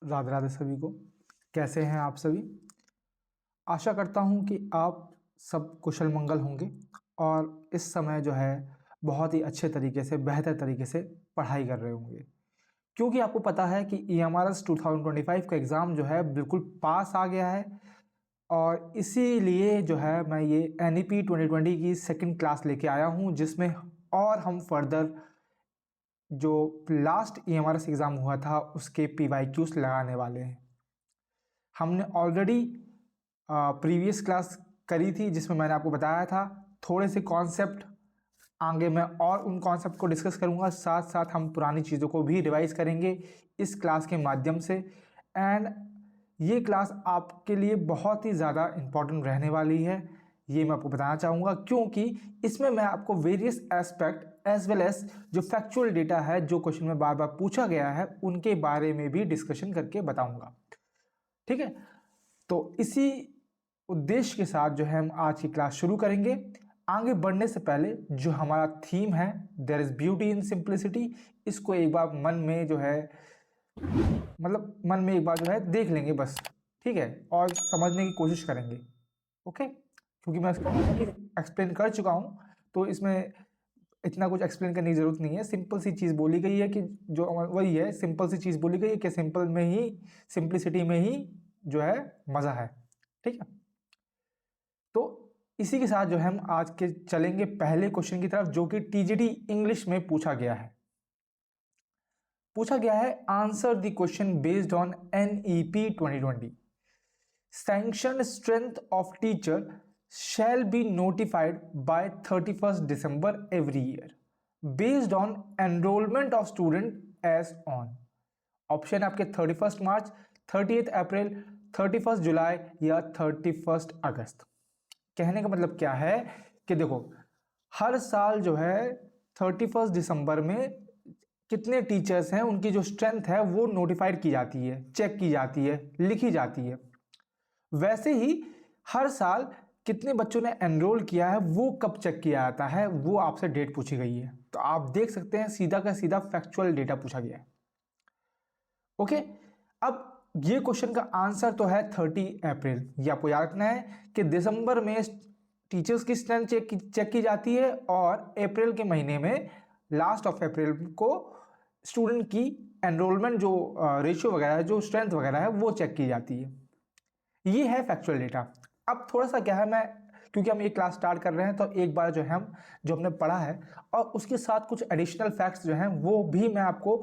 राधे राधे सभी को। कैसे हैं आप सभी? आशा करता हूं कि आप सब कुशल मंगल होंगे और इस समय जो है बहुत ही अच्छे तरीके से, बेहतर तरीके से पढ़ाई कर रहे होंगे, क्योंकि आपको पता है कि EMRS 2025 का एग्ज़ाम जो है बिल्कुल पास आ गया है। और इसीलिए जो है मैं ये NEP 2020 की सेकंड क्लास लेके आया हूं, जिसमें और हम फर्दर जो लास्ट EMRS एग्ज़ाम हुआ था उसके PYQs लगाने वाले हैं। हमने ऑलरेडी प्रीवियस क्लास करी थी, जिसमें मैंने आपको बताया था थोड़े से कॉन्सेप्ट। आगे मैं और उन कॉन्सेप्ट को डिस्कस करूंगा, साथ साथ हम पुरानी चीज़ों को भी रिवाइज करेंगे इस क्लास के माध्यम से। एंड ये क्लास आपके लिए बहुत ही ज़्यादा इम्पॉर्टेंट रहने वाली है, ये मैं आपको बताना चाहूँगा, क्योंकि इसमें मैं आपको various aspect as well as जो फैक्चुअल डेटा है, जो क्वेश्चन में बार बार पूछा गया है, उनके बारे में भी डिस्कशन करके बताऊँगा। ठीक है, तो इसी उद्देश्य के साथ जो है हम आज की क्लास शुरू करेंगे। आगे बढ़ने से पहले जो हमारा थीम है, there is beauty in simplicity, इसको एक बार मन में जो है मन में एक बार जो है देख लेंगे बस। ठीक है, और समझने की कोशिश करेंगे। ओके, क्योंकि मैं इसको एक्सप्लेन कर चुका हूँ, तो इसमें इतना कुछ एक्सप्लेन करने की जरूरत नहीं है। सिंपल सी चीज़ बोली गई है कि जो वही है, सिंपल सी चीज़ बोली गई है कि सिंपल में ही, सिंप्लिसिटी में ही जो है मज़ा है। ठीक है, तो इसी के साथ जो है हम आज के चलेंगे पहले क्वेश्चन की तरफ, जो कि TGT इंग्लिश में पूछा गया है। Answer the question based on NEP 2020। Sanction strength of teacher shall be notified by 31st December every year based on enrollment of student as on। Option आपके 31 मार्च, 30 अप्रैल, 31 जुलाई या 31 अगस्त। कहने का मतलब क्या है कि देखो, हर साल जो है 31 दिसंबर में कितने टीचर्स हैं, उनकी जो स्ट्रेंथ है वो नोटिफाइड की जाती है, चेक की जाती है, लिखी जाती है। वैसे ही हर साल कितने बच्चों ने एनरोल किया है वो कब चेक किया जाता है, वो आपसे डेट पूछी गई है। तो आप देख सकते हैं सीधा का सीधा फैक्चुअल डेटा पूछा गया है। ओके, अब ये क्वेश्चन का आंसर तो है 30 अप्रैल। ये आपको याद रखना है कि दिसंबर में टीचर्स की स्ट्रेंथ चेक की जाती है और अप्रैल के महीने में, लास्ट ऑफ अप्रैल को स्टूडेंट की एनरोलमेंट जो रेशियो वगैरह है, जो स्ट्रेंथ वगैरह है, वो चेक की जाती है। ये है फैक्चुअल डेटा। अब थोड़ा सा क्या है, मैं क्योंकि हम ये क्लास स्टार्ट कर रहे हैं, तो एक बार जो है हम जो हमने पढ़ा है और उसके साथ कुछ एडिशनल फैक्ट्स जो हैं वो भी मैं आपको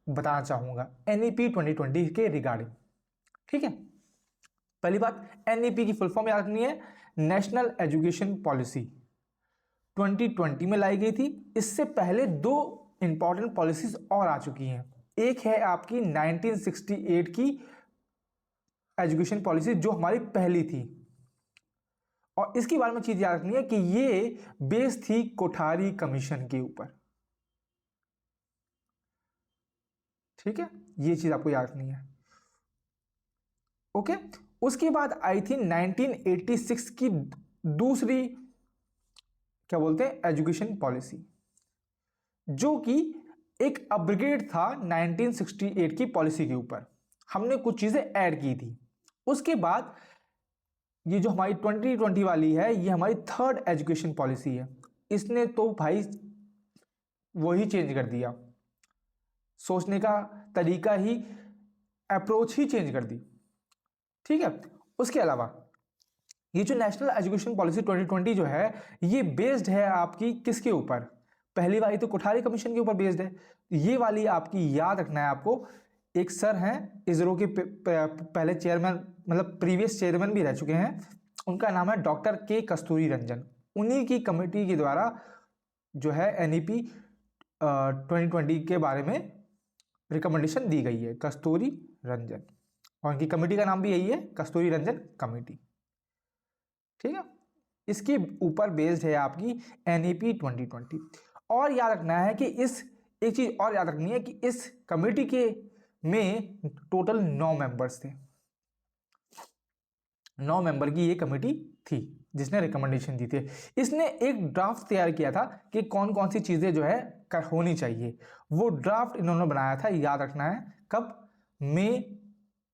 बताना चाहूंगा NEP 2020 के रिगार्डिंग। ठीक है, पहली बात, NEP की फुल फॉर्म याद रखनी है, नेशनल एजुकेशन पॉलिसी 2020 में लाई गई थी। इससे पहले दो इंपॉर्टेंट पॉलिसीज और आ चुकी हैं। एक है आपकी 1968 की एजुकेशन पॉलिसी, जो हमारी पहली थी, और इसके बारे में चीज याद रखनी है कि ये बेस थी कोठारी कमीशन के ऊपर। ठीक है, ये चीज आपको याद रखनी है। ओके, उसके बाद आई थी 1986 की दूसरी, क्या बोलते हैं, एजुकेशन पॉलिसी, जो कि एक अपग्रेड था 1968 की पॉलिसी के ऊपर। हमने कुछ चीजें ऐड की थी। उसके बाद ये जो हमारी 2020 वाली है, ये हमारी थर्ड एजुकेशन पॉलिसी है। इसने तो भाई वही चेंज कर दिया, सोचने का तरीका ही, अप्रोच ही चेंज कर दी। ठीक है, उसके अलावा ये जो नेशनल एजुकेशन पॉलिसी 2020 जो है, ये बेस्ड है आपकी किसके ऊपर? पहली वाली तो कोठारी कमीशन के ऊपर बेस्ड है। ये वाली आपकी याद रखना है आपको। एक सर हैं इसरो के पहले चेयरमैन, मतलब प्रीवियस चेयरमैन भी रह चुके हैं, उनका नाम है डॉक्टर के कस्तूरी रंजन। उन्हीं की कमेटी के द्वारा जो है NEP 2020 के बारे में रिकमेंडेशन दी गई है, कस्तूरी रंजन, और उनकी कमेटी का नाम भी यही है, कस्तूरी रंजन कमेटी। ठीक है, इसके ऊपर बेस्ड है आपकी NEP 2020। और याद रखना है कि एक चीज और याद रखनी है कि इस कमेटी के में टोटल 9 मेंबर्स थे। 9 मेंबर की ये कमेटी थी जिसने रिकमेंडेशन दी थी। इसने एक ड्राफ्ट तैयार किया था कि कौन कौन सी चीजें जो है होनी चाहिए। वो ड्राफ्ट इन्होंने बनाया था, याद रखना है, कब? मई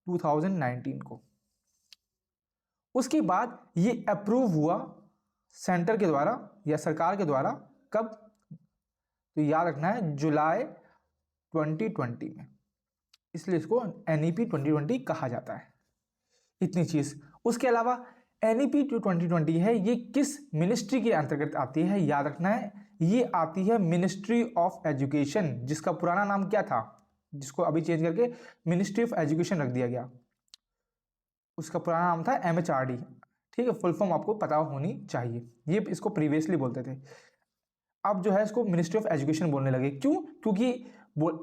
2019 को। उसके बाद ये अप्रूव हुआ सेंटर के द्वारा या सरकार के द्वारा, कब, तो याद रखना है जुलाई 2020 में, इसलिए इसको NEP 2020 कहा जाता है। इतनी चीज। उसके अलावा NEP 2020 है, ये किस मिनिस्ट्री के अंतर्गत आती है, याद रखना है, ये आती है मिनिस्ट्री ऑफ एजुकेशन, जिसका पुराना नाम क्या था, जिसको अभी चेंज करके मिनिस्ट्री ऑफ एजुकेशन रख दिया गया। उसका पुराना नाम था MHRD। ठीक है, फुल फॉर्म आपको पता होनी चाहिए। ये इसको प्रीवियसली बोलते थे, अब जो है इसको मिनिस्ट्री ऑफ एजुकेशन बोलने लगे। क्यों? क्योंकि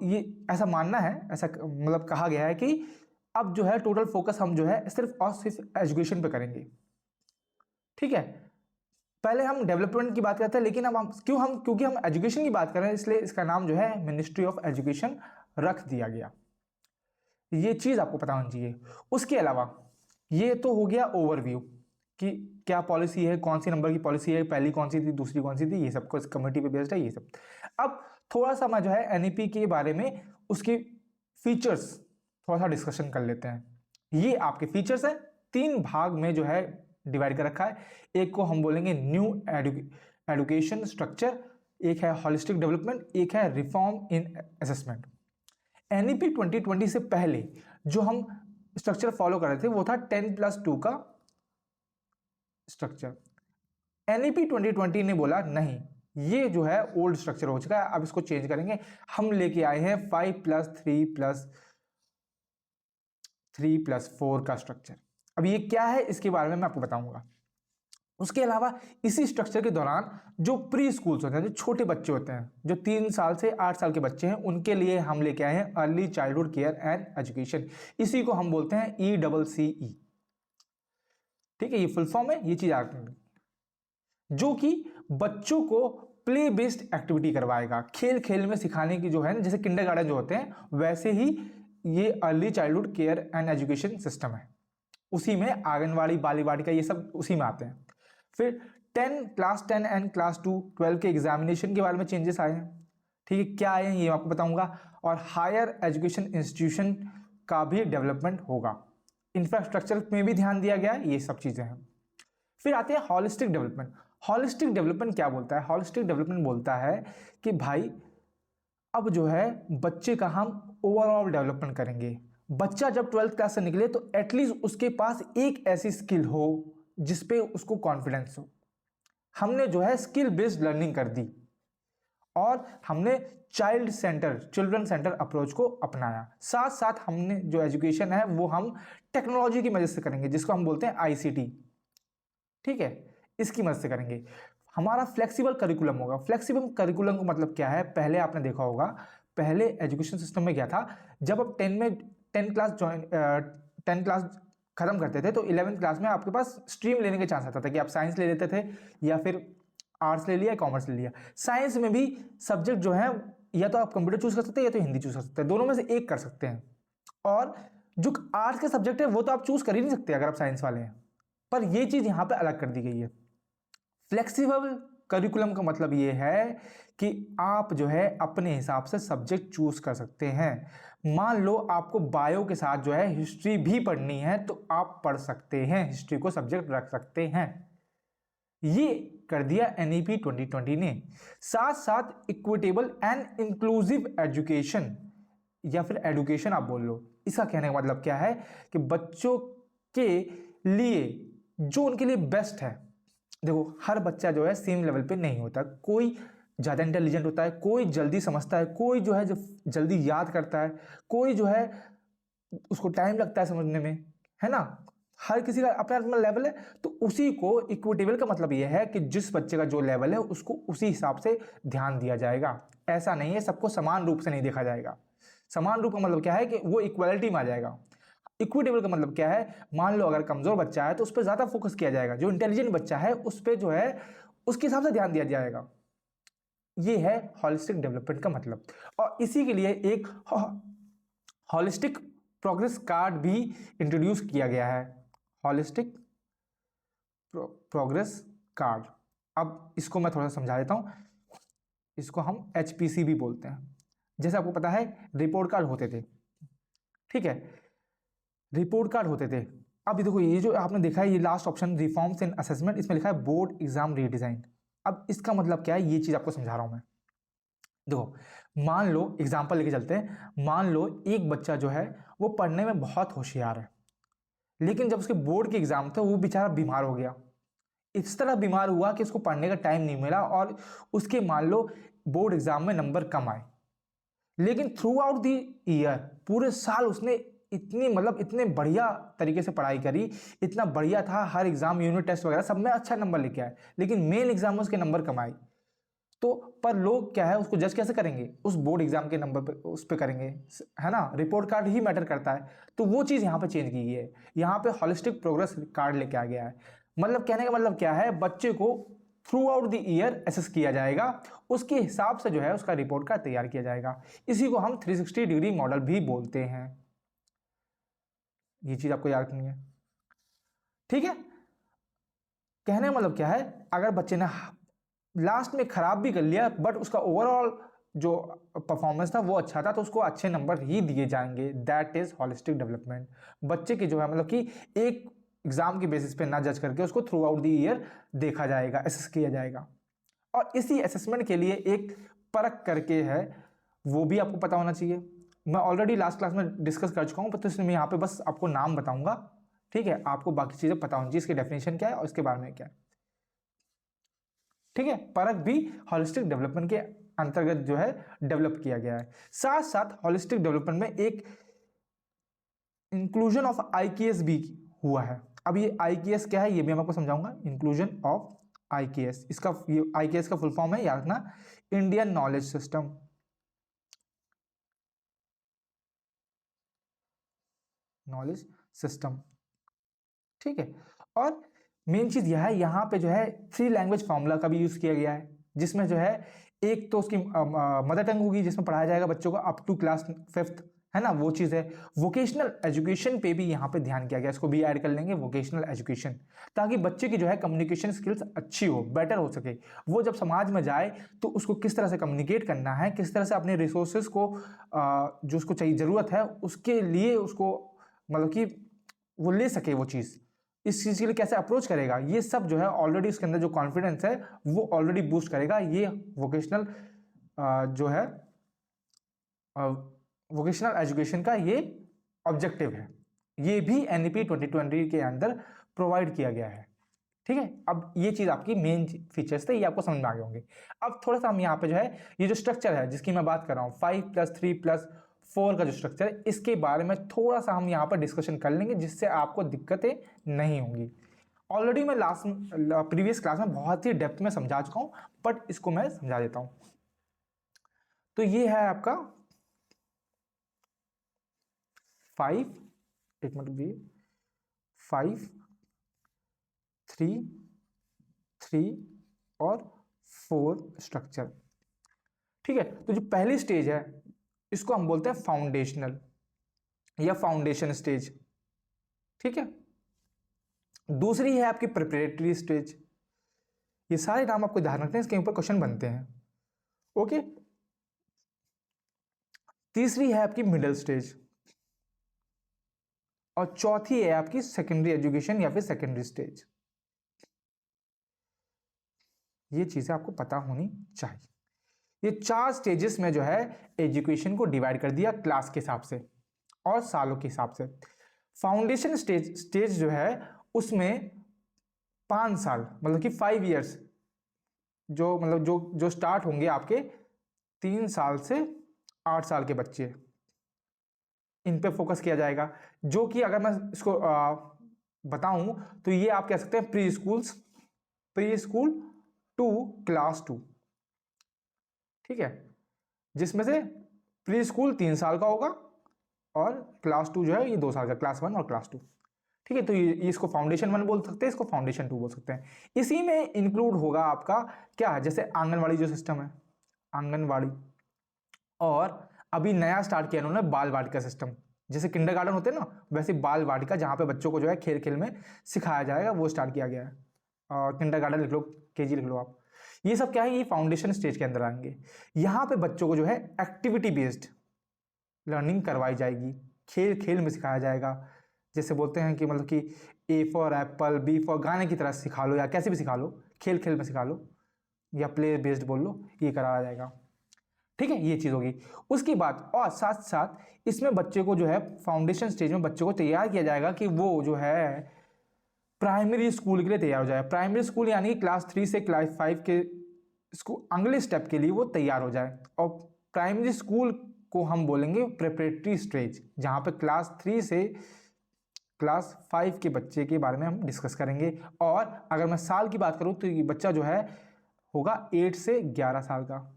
ये ऐसा मानना है, ऐसा मतलब कहा गया है कि अब जो है टोटल फोकस हम जो है सिर्फ और सिर्फ एजुकेशन पे करेंगे। ठीक है, पहले हम डेवलपमेंट की बात करते हैं, लेकिन अब क्योंकि हम एजुकेशन की बात कर रहे हैं, इसलिए इसका नाम जो है मिनिस्ट्री ऑफ एजुकेशन रख दिया गया। ये चीज आपको पता होनी चाहिए। उसके अलावा ये तो हो गया ओवरव्यू कि क्या पॉलिसी है, कौन सी नंबर की पॉलिसी है, पहली कौन सी थी, दूसरी कौन सी थी, ये सब कुछ कमेटी पे बेस्ड है ये सब। अब थोड़ा सा मैं जो है NEP के बारे में उसके फीचर्स थोड़ा सा डिस्कशन कर लेते हैं। ये आपके फीचर्स हैं, 3 भाग में जो है डिवाइड कर रखा है। एक को हम बोलेंगे न्यू एजुकेशन स्ट्रक्चर, एक है होलिस्टिक डेवलपमेंट, एक है रिफॉर्म इन असेसमेंट। NEP 2020 से पहले जो हम स्ट्रक्चर फॉलो कर रहे थे वो था 10+2 का स्ट्रक्चर। NEP 2020 ने बोला नहीं, ये जो है ओल्ड स्ट्रक्चर हो चुका है, अब इसको चेंज करेंगे। हम लेके आए हैं 5+3+4 का स्ट्रक्चर। अब ये क्या है इसके बारे में मैं आपको बताऊंगा। उसके अलावा इसी स्ट्रक्चर के दौरान जो प्री स्कूल्स होते हैं, जो छोटे बच्चे होते हैं, जो 3 साल से 8 साल के बच्चे हैं, उनके लिए हम लेके आए हैं early childhood care and education. इसी को हम बोलते हैं ECCE। ठीक है, ये फुल फॉर्म है, ये चीज जो कि बच्चों को प्ले बेस्ड एक्टिविटी करवाएगा, खेल खेल में सिखाने की जो है ना, जैसे किंडरगार्टन जो होते हैं वैसे ही ये early childhood care and education system है। उसी में आंगनवाड़ी, बाली वाटिका, ये सब उसी में आते हैं। फिर क्लास 10 एंड क्लास 12 के एग्जामिनेशन के बारे में चेंजेस आए हैं। ठीक है, क्या आए हैं ये आपको बताऊंगा। और हायर एजुकेशन इंस्टीट्यूशन का भी डेवलपमेंट होगा, इंफ्रास्ट्रक्चर में भी ध्यान दिया गया है, ये सब चीजें हैं। फिर आते हैं हॉलिस्टिक डेवलपमेंट। हॉलिस्टिक डेवलपमेंट क्या बोलता है? हॉलिस्टिक डेवलपमेंट बोलता है कि भाई अब जो है बच्चे का हम ओवरऑल डेवलपमेंट करेंगे। बच्चा जब 12th क्लास से निकले तो एटलीस्ट उसके पास एक ऐसी स्किल हो जिसपे उसको कॉन्फिडेंस हो। हमने जो है स्किल बेस्ड लर्निंग कर दी और हमने चिल्ड्रन सेंटर अप्रोच को अपनाया। साथ साथ हमने जो एजुकेशन है वो हम टेक्नोलॉजी की मदद से करेंगे, जिसको हम बोलते हैं ICT। ठीक है, इसकी मदद से करेंगे। हमारा फ्लेक्सिबल करिकुलम होगा। फ्लेक्सिबल करिकुलम का मतलब क्या है? पहले आपने देखा होगा, पहले एजुकेशन सिस्टम में क्या था, जब आप 10 क्लास खत्म करते थे तो 11th क्लास में आपके पास स्ट्रीम लेने के चांस आता था कि आप साइंस ले लेते थे या फिर आर्ट्स ले लिया, कॉमर्स ले लिया। साइंस में भी सब्जेक्ट जो है या तो आप कंप्यूटर चूज कर सकते हैं या तो हिंदी चूज कर सकते हैं, दोनों में से एक कर सकते हैं। और जो आर्ट्स के सब्जेक्ट है वो तो आप चूज कर ही नहीं सकते अगर आप साइंस वाले हैं, पर ये चीज यहां पे अलग कर दी गई है। फ्लेक्सिबल करिकुलम का मतलब ये है कि आप जो है अपने हिसाब से सब्जेक्ट चूज कर सकते हैं। मान लो आपको बायो के साथ जो है हिस्ट्री भी पढ़नी है तो आप पढ़ सकते हैं, हिस्ट्री को सब्जेक्ट रख सकते हैं। ये कर दिया NEP 2020 ने। साथ साथ इक्विटेबल एंड इंक्लूसिव एजुकेशन या फिर एडुकेशन आप बोल लो, इसका कहने का मतलब क्या है कि बच्चों के लिए जो उनके लिए बेस्ट है। देखो, हर बच्चा जो है सेम लेवल पे नहीं होता, कोई ज़्यादा इंटेलिजेंट होता है, कोई जल्दी समझता है, कोई जो है जल्दी याद करता है, कोई जो है उसको टाइम लगता है समझने में, है ना। हर किसी का अपना अपना लेवल है, तो उसी को इक्विटेबल का मतलब यह है कि जिस बच्चे का जो लेवल है उसको उसी हिसाब से ध्यान दिया जाएगा। ऐसा नहीं है सबको समान रूप से नहीं देखा जाएगा। समान रूप का मतलब क्या है कि वो इक्वालिटी में आ जाएगा। इक्विटेबल का मतलब क्या है, मान लो अगर कमजोर बच्चा है तो उस पर ज्यादा फोकस किया जाएगा, जो इंटेलिजेंट बच्चा है उस पर जो है उसके हिसाब से ध्यान दिया जाएगा। ये है हॉलिस्टिक डेवलपमेंट का मतलब। और इसी के लिए एक हॉलिस्टिक प्रोग्रेस कार्ड भी इंट्रोड्यूस किया गया है, हॉलिस्टिक प्रोग्रेस कार्ड। अब इसको मैं थोड़ा सा समझा देता हूं। इसको हम HPC भी बोलते हैं। जैसे आपको पता है रिपोर्ट कार्ड होते थे, ठीक है। रिपोर्ट कार्ड होते थे। अब ये देखो, ये जो आपने देखा है, ये last option reforms in assessment, इसमें लिखा है बोर्ड एग्जाम रीडिजाइन। अब इसका मतलब क्या है, ये चीज आपको समझा रहा हूं मैं। देखो, मान लो एग्जाम्पल लेके चलते हैं, मान लो एक बच्चा जो है वो पढ़ने में बहुत होशियार है, लेकिन जब उसके बोर्ड के एग्जाम थे वो बेचारा बीमार हो गया। इस तरह बीमार हुआ कि उसको पढ़ने का टाइम नहीं मिला और उसके मान लो बोर्ड एग्जाम में नंबर कम आए। लेकिन थ्रू आउट द ईयर, पूरे साल उसने इतने बढ़िया तरीके से पढ़ाई करी, इतना बढ़िया था, हर एग्जाम यूनिट टेस्ट वगैरह सब में अच्छा नंबर लेके आए, लेकिन मेन एग्जाम में उसके नंबर कम आए। तो पर लोग क्या है, उसको जज कैसे करेंगे, उस बोर्ड एग्जाम के नंबर पे, उस पे करेंगे, है ना। रिपोर्ट कार्ड ही मैटर करता है। तो वो चीज यहाँ पे चेंज की गई है, यहाँ पे होलिस्टिक प्रोग्रेस कार्ड लेके आ गया है। मतलब कहने का मतलब क्या है, बच्चे को throughout the year assess किया जाएगा, उसके हिसाब से जो है उसका रिपोर्ट कार्ड तैयार किया जाएगा। इसी को हम 360 डिग्री मॉडल भी बोलते हैं। ये चीज आपको याद रखनी है, ठीक है। कहने का मतलब क्या है, अगर बच्चे ने लास्ट में खराब भी कर लिया बट उसका ओवरऑल जो परफॉर्मेंस था वो अच्छा था, तो उसको अच्छे नंबर ही दिए जाएंगे। That is holistic development. बच्चे की जो है मतलब कि एक एग्जाम के बेसिस पे ना जज करके उसको थ्रू आउट द ईयर देखा जाएगा, एसेस किया जाएगा। और इसी असेसमेंट के लिए एक परख करके है, वो भी आपको पता होना चाहिए। मैं ऑलरेडी लास्ट क्लास में डिस्कस कर चुका हूँ, तो इसलिए मैं यहाँ पे बस आपको नाम बताऊंगा, ठीक है। आपको बाकी चीजें पता होनी चाहिए, इसकी डेफिनेशन क्या है और इसके बारे में क्या है, ठीक है। परख भी होलिस्टिक डेवलपमेंट के अंतर्गत जो है डेवलप किया गया है। साथ साथ होलिस्टिक डेवलपमेंट में एक इंक्लूजन ऑफ आईकेएस भी हुआ है। अब ये आईकेएस क्या है ये भी मैं आपको समझाऊंगा। इंक्लूजन ऑफ आईकेएस, इसका ये आईकेएस का फुल फॉर्म है, याद रखना, Indian knowledge system. Knowledge system, ठीक है। और मेन चीज यह है, यहाँ पे जो है 3 लैंग्वेज फॉर्मूला का भी यूज किया गया है, जिसमें जो है एक तो उसकी मदर टंग होगी जिसमें पढ़ाया जाएगा बच्चों को अप टू क्लास 5th, है ना, वो चीज है। वोकेशनल एजुकेशन पे भी यहाँ पे ध्यान किया गया, इसको भी ऐड कर लेंगे, वोकेशनल एजुकेशन, ताकि बच्चे की जो है कम्युनिकेशन स्किल्स अच्छी हो, बेटर हो सके। वो जब समाज में जाए तो उसको किस तरह से कम्युनिकेट करना है, किस तरह से अपने रिसोर्सेज को जो उसको चाहिए ज़रूरत है उसके लिए उसको मतलब कि वो ले सके वो चीज़, इस चीज़ के लिए कैसे अप्रोच करेगा, ये सब जो है ऑलरेडी इसके अंदर जो कॉन्फिडेंस है वो ऑलरेडी बूस्ट करेगा। ये वोकेशनल जो है वोकेशनल एजुकेशन का ये ऑब्जेक्टिव है, ये भी एनईपी 2020 के अंदर प्रोवाइड किया गया है, ठीक है। अब ये चीज़ आपकी मेन फीचर्स थे, ये आपको समझ में आ गए होंगे। अब थोड़ा सा हम यहाँ पे जो है ये जो स्ट्रक्चर है जिसकी मैं बात कर रहा हूँ 5+3+4 का जो स्ट्रक्चर है, इसके बारे में थोड़ा सा हम यहाँ पर डिस्कशन कर लेंगे, जिससे आपको दिक्कतें नहीं होंगी। ऑलरेडी मैं प्रीवियस क्लास में बहुत ही डेप्थ में समझा चुका हूँ, बट इसको मैं समझा देता हूँ। तो ये है आपका 5, एक मिनट भी, 5, 3, 3 और 4 स्ट्रक्चर, ठीक है। तो जो पहली स्टेज है इसको हम बोलते हैं फाउंडेशनल या फाउंडेशन स्टेज, ठीक है। दूसरी है आपकी प्रिपरेटरी स्टेज। ये सारे नाम आपको ध्यान रखते हैं, इसके ऊपर क्वेश्चन बनते हैं, ओके। तीसरी है आपकी मिडिल स्टेज, और चौथी है आपकी सेकेंडरी एजुकेशन या फिर सेकेंडरी स्टेज। ये चीजें आपको पता होनी चाहिए। ये 4 स्टेजेस में जो है एजुकेशन को डिवाइड कर दिया क्लास के हिसाब से और सालों के हिसाब से। फाउंडेशन स्टेज जो है उसमें 5 साल मतलब कि 5 इयर्स जो मतलब जो स्टार्ट होंगे आपके 3 साल से 8 साल के बच्चे, इन पे फोकस किया जाएगा। जो कि अगर मैं इसको बताऊं तो ये आप कह सकते हैं प्री स्कूल टू क्लास 2, ठीक है। जिसमें से प्री स्कूल 3 साल का होगा और क्लास 2 जो है ये 2 साल का, क्लास 1 और क्लास 2, ठीक है। तो ये इसको फाउंडेशन 1 बोल सकते हैं, इसको फाउंडेशन 2 बोल सकते हैं। इसी में इंक्लूड होगा आपका क्या, जैसे आंगनवाड़ी जो सिस्टम है, आंगनवाड़ी, और अभी नया स्टार्ट किया इन्होंने बाल वाटिका सिस्टम। जैसे किंडरगार्टन होते हैं ना, वैसे बाल वाटिका जहाँ पे बच्चों को जो है खेल खेल में सिखाया जाएगा, वो स्टार्ट किया गया है। और किंडरगार्टन लिख लो, केजी लिख लो आप। ये सब क्या है, ये फाउंडेशन स्टेज के अंदर आएंगे। यहाँ पे बच्चों को जो है एक्टिविटी बेस्ड लर्निंग करवाई जाएगी, खेल खेल में सिखाया जाएगा, जैसे बोलते हैं कि मतलब कि A for apple, B for गाने की तरह सिखा लो, या कैसे भी सिखा लो, खेल खेल में सिखा लो, या प्ले बेस्ड बोल लो, ये कराया जाएगा। ठीक है, ये चीज़ होगी। उसके बाद और साथ साथ इसमें बच्चे को जो है फाउंडेशन स्टेज में बच्चे को तैयार किया जाएगा कि वो जो है प्राइमरी स्कूल के लिए तैयार हो जाए। प्राइमरी स्कूल यानी क्लास 3 से क्लास 5 के स्कूल अगले स्टेप के लिए वो तैयार हो जाए। और प्राइमरी स्कूल को हम बोलेंगे प्रिपरेटरी स्टेज, जहाँ पे क्लास 3 से क्लास 5 के बच्चे के बारे में हम डिस्कस करेंगे। और अगर मैं साल की बात करूँ तो ये बच्चा जो है होगा 8 से 11 साल का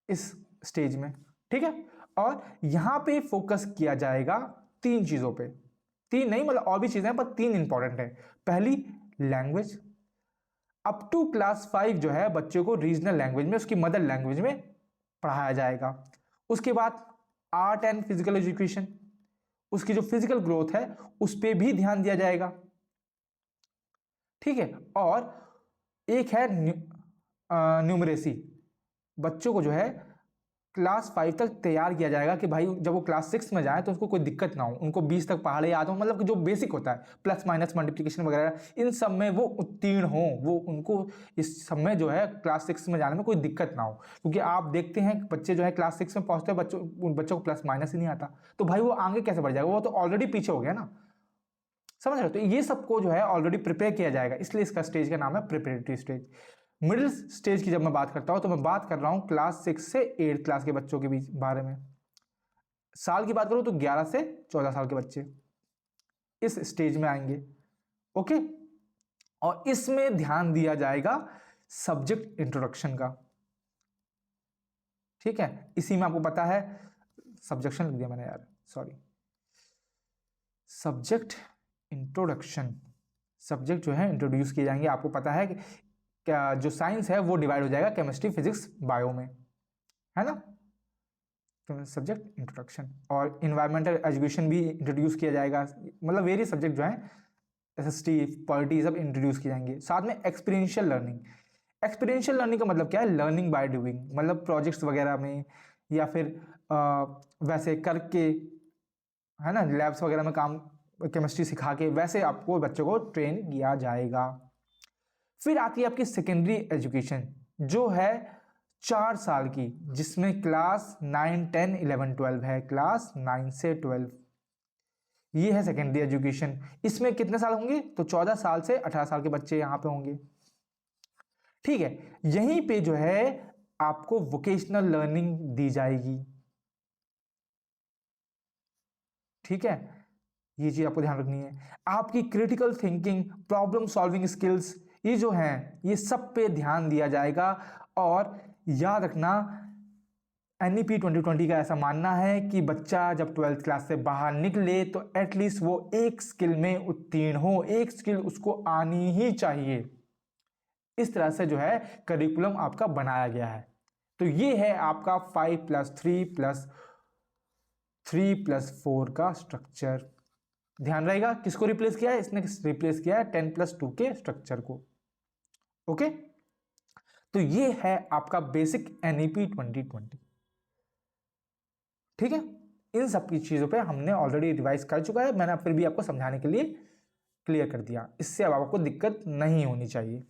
इस स्टेज में। ठीक है, और यहाँ पे फोकस किया जाएगा 3 चीज़ों पे, 3 नहीं मतलब और भी चीज़ें हैं पर 3 इंपॉर्टेंट है। पहली लैंग्वेज, अप टू क्लास 5 जो है बच्चे को रीजनल लैंग्वेज में, उसकी मदर लैंग्वेज में पढ़ाया जाएगा। उसके बाद आर्ट एंड फिजिकल एजुकेशन, उसकी जो फिजिकल ग्रोथ है उस पर भी ध्यान दिया जाएगा। ठीक है, और एक है न्यूमरेसी, बच्चों को जो है क्लास 5 तक तैयार किया जाएगा कि भाई जब वो क्लास 6 में जाए तो उसको कोई दिक्कत ना हो, उनको 20 तक पहाड़े याद हो, मतलब कि जो बेसिक होता है प्लस माइनस मल्टीप्लिकेशन वगैरह इन सब में वो उत्तीर्ण हो, वो उनको इस सब में जो है क्लास 6 में जाने में कोई दिक्कत ना हो। क्योंकि आप देखते हैं बच्चे जो है क्लास 6 में पहुंचते हैं, बच्चों को प्लस माइनस ही नहीं आता, तो भाई वो आगे कैसे बढ़ जाएगा, वो तो ऑलरेडी पीछे हो गया ना। समझ रहे हो, तो ये सबको जो है ऑलरेडी प्रिपेयर किया जाएगा, इसलिए इसका स्टेज का नाम है प्रिपरेटरी स्टेज। मिडिल स्टेज की जब मैं बात करता हूं तो मैं बात कर रहा हूं क्लास 6 से 8 क्लास के बच्चों के बीच बारे में। साल की बात करूं तो 11 से 14 साल के बच्चे इस स्टेज में आएंगे। ओके, और इसमें ध्यान दिया जाएगा सब्जेक्ट इंट्रोडक्शन का। ठीक है, इसी में आपको पता है, सब्जेक्शन लिख दिया मैंने यार, सॉरी, सब्जेक्ट इंट्रोडक्शन, सब्जेक्ट जो है इंट्रोड्यूस किए जाएंगे। आपको पता है कि क्या जो साइंस है वो डिवाइड हो जाएगा केमिस्ट्री, फिजिक्स, बायो में, है ना। तो सब्जेक्ट इंट्रोडक्शन और इन्वायरमेंटल एजुकेशन भी इंट्रोड्यूस किया जाएगा, मतलब वेरियस सब्जेक्ट जो हैं एसएसटी, पॉलिटी, सब इंट्रोड्यूस किए जाएंगे। साथ में एक्सपीरियंशियल लर्निंग, एक्सपीरियंशियल लर्निंग का मतलब क्या है, लर्निंग बाय डूइंग, मतलब प्रोजेक्ट्स वगैरह में या फिर वैसे करके, है ना, लैब्स वगैरह में काम, केमिस्ट्री सिखा के वैसे आपको बच्चों को ट्रेन किया जाएगा। फिर आती है आपकी सेकेंडरी एजुकेशन जो है 4 साल की, जिसमें क्लास 9, 10, 11, 12 है, क्लास 9 से 12, ये है सेकेंडरी एजुकेशन। इसमें कितने साल होंगे, तो 14 साल से 18 साल के बच्चे यहां पे होंगे। ठीक है, यहीं पे जो है आपको वोकेशनल लर्निंग दी जाएगी। ठीक है, ये चीज आपको ध्यान रखनी है। आपकी critical thinking, problem solving skills, ये जो हैं ये सब पे ध्यान दिया जाएगा। और याद रखना, एनईपी 2020 का ऐसा मानना है कि बच्चा जब 12th क्लास से बाहर निकले तो एटलीस्ट वो एक स्किल में उत्तीर्ण हो, एक स्किल उसको आनी ही चाहिए। इस तरह से जो है करिकुलम आपका बनाया गया है। तो ये है आपका 5+3+3+4 का स्ट्रक्चर। ध्यान रहेगा किसको रिप्लेस किया है, इसने रिप्लेस किया है 10+2 के स्ट्रक्चर को। ओके, तो ये है आपका बेसिक एनईपी 2020। ठीक है, इन सब की चीजों पे हमने ऑलरेडी रिवाइज कर चुका है, मैंने फिर भी आपको समझाने के लिए क्लियर कर दिया, इससे अब आपको दिक्कत नहीं होनी चाहिए।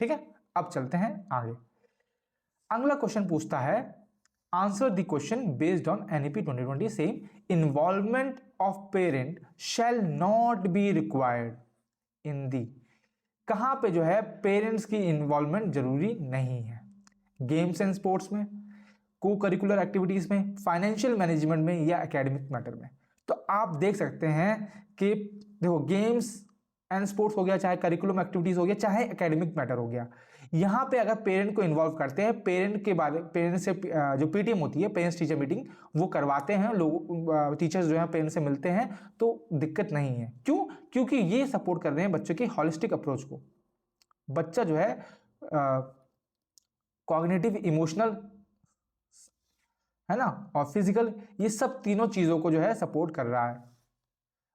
ठीक है, अब चलते हैं आगे। अगला क्वेश्चन पूछता है, answer the question based on NEP 2020 same involvement of parent shall not be required in the. कहां पे जो है पेरेंट्स की इन्वॉल्वमेंट जरूरी नहीं है, गेम्स एंड स्पोर्ट्स में, को करिकुलर एक्टिविटीज में, फाइनेंशियल मैनेजमेंट में, या एकेडमिक मैटर में। तो आप देख सकते हैं कि देखो गेम्स एंड स्पोर्ट्स हो गया, चाहे करिकुलम एक्टिविटीज हो गया, चाहे एकेडमिक मैटर हो गया, यहाँ पे अगर पेरेंट को इन्वॉल्व करते हैं, पेरेंट से जो पीटीएम होती है, पेरेंट्स टीचर मीटिंग, वो करवाते हैं, लोग टीचर्स जो है पेरेंट्स से मिलते हैं, तो दिक्कत नहीं है। क्यों? क्योंकि ये सपोर्ट कर रहे हैं बच्चों की हॉलिस्टिक अप्रोच को। बच्चा जो है कॉग्निटिव, इमोशनल, है ना, और फिजिकल, ये सब तीनों चीजों को जो है सपोर्ट कर रहा है,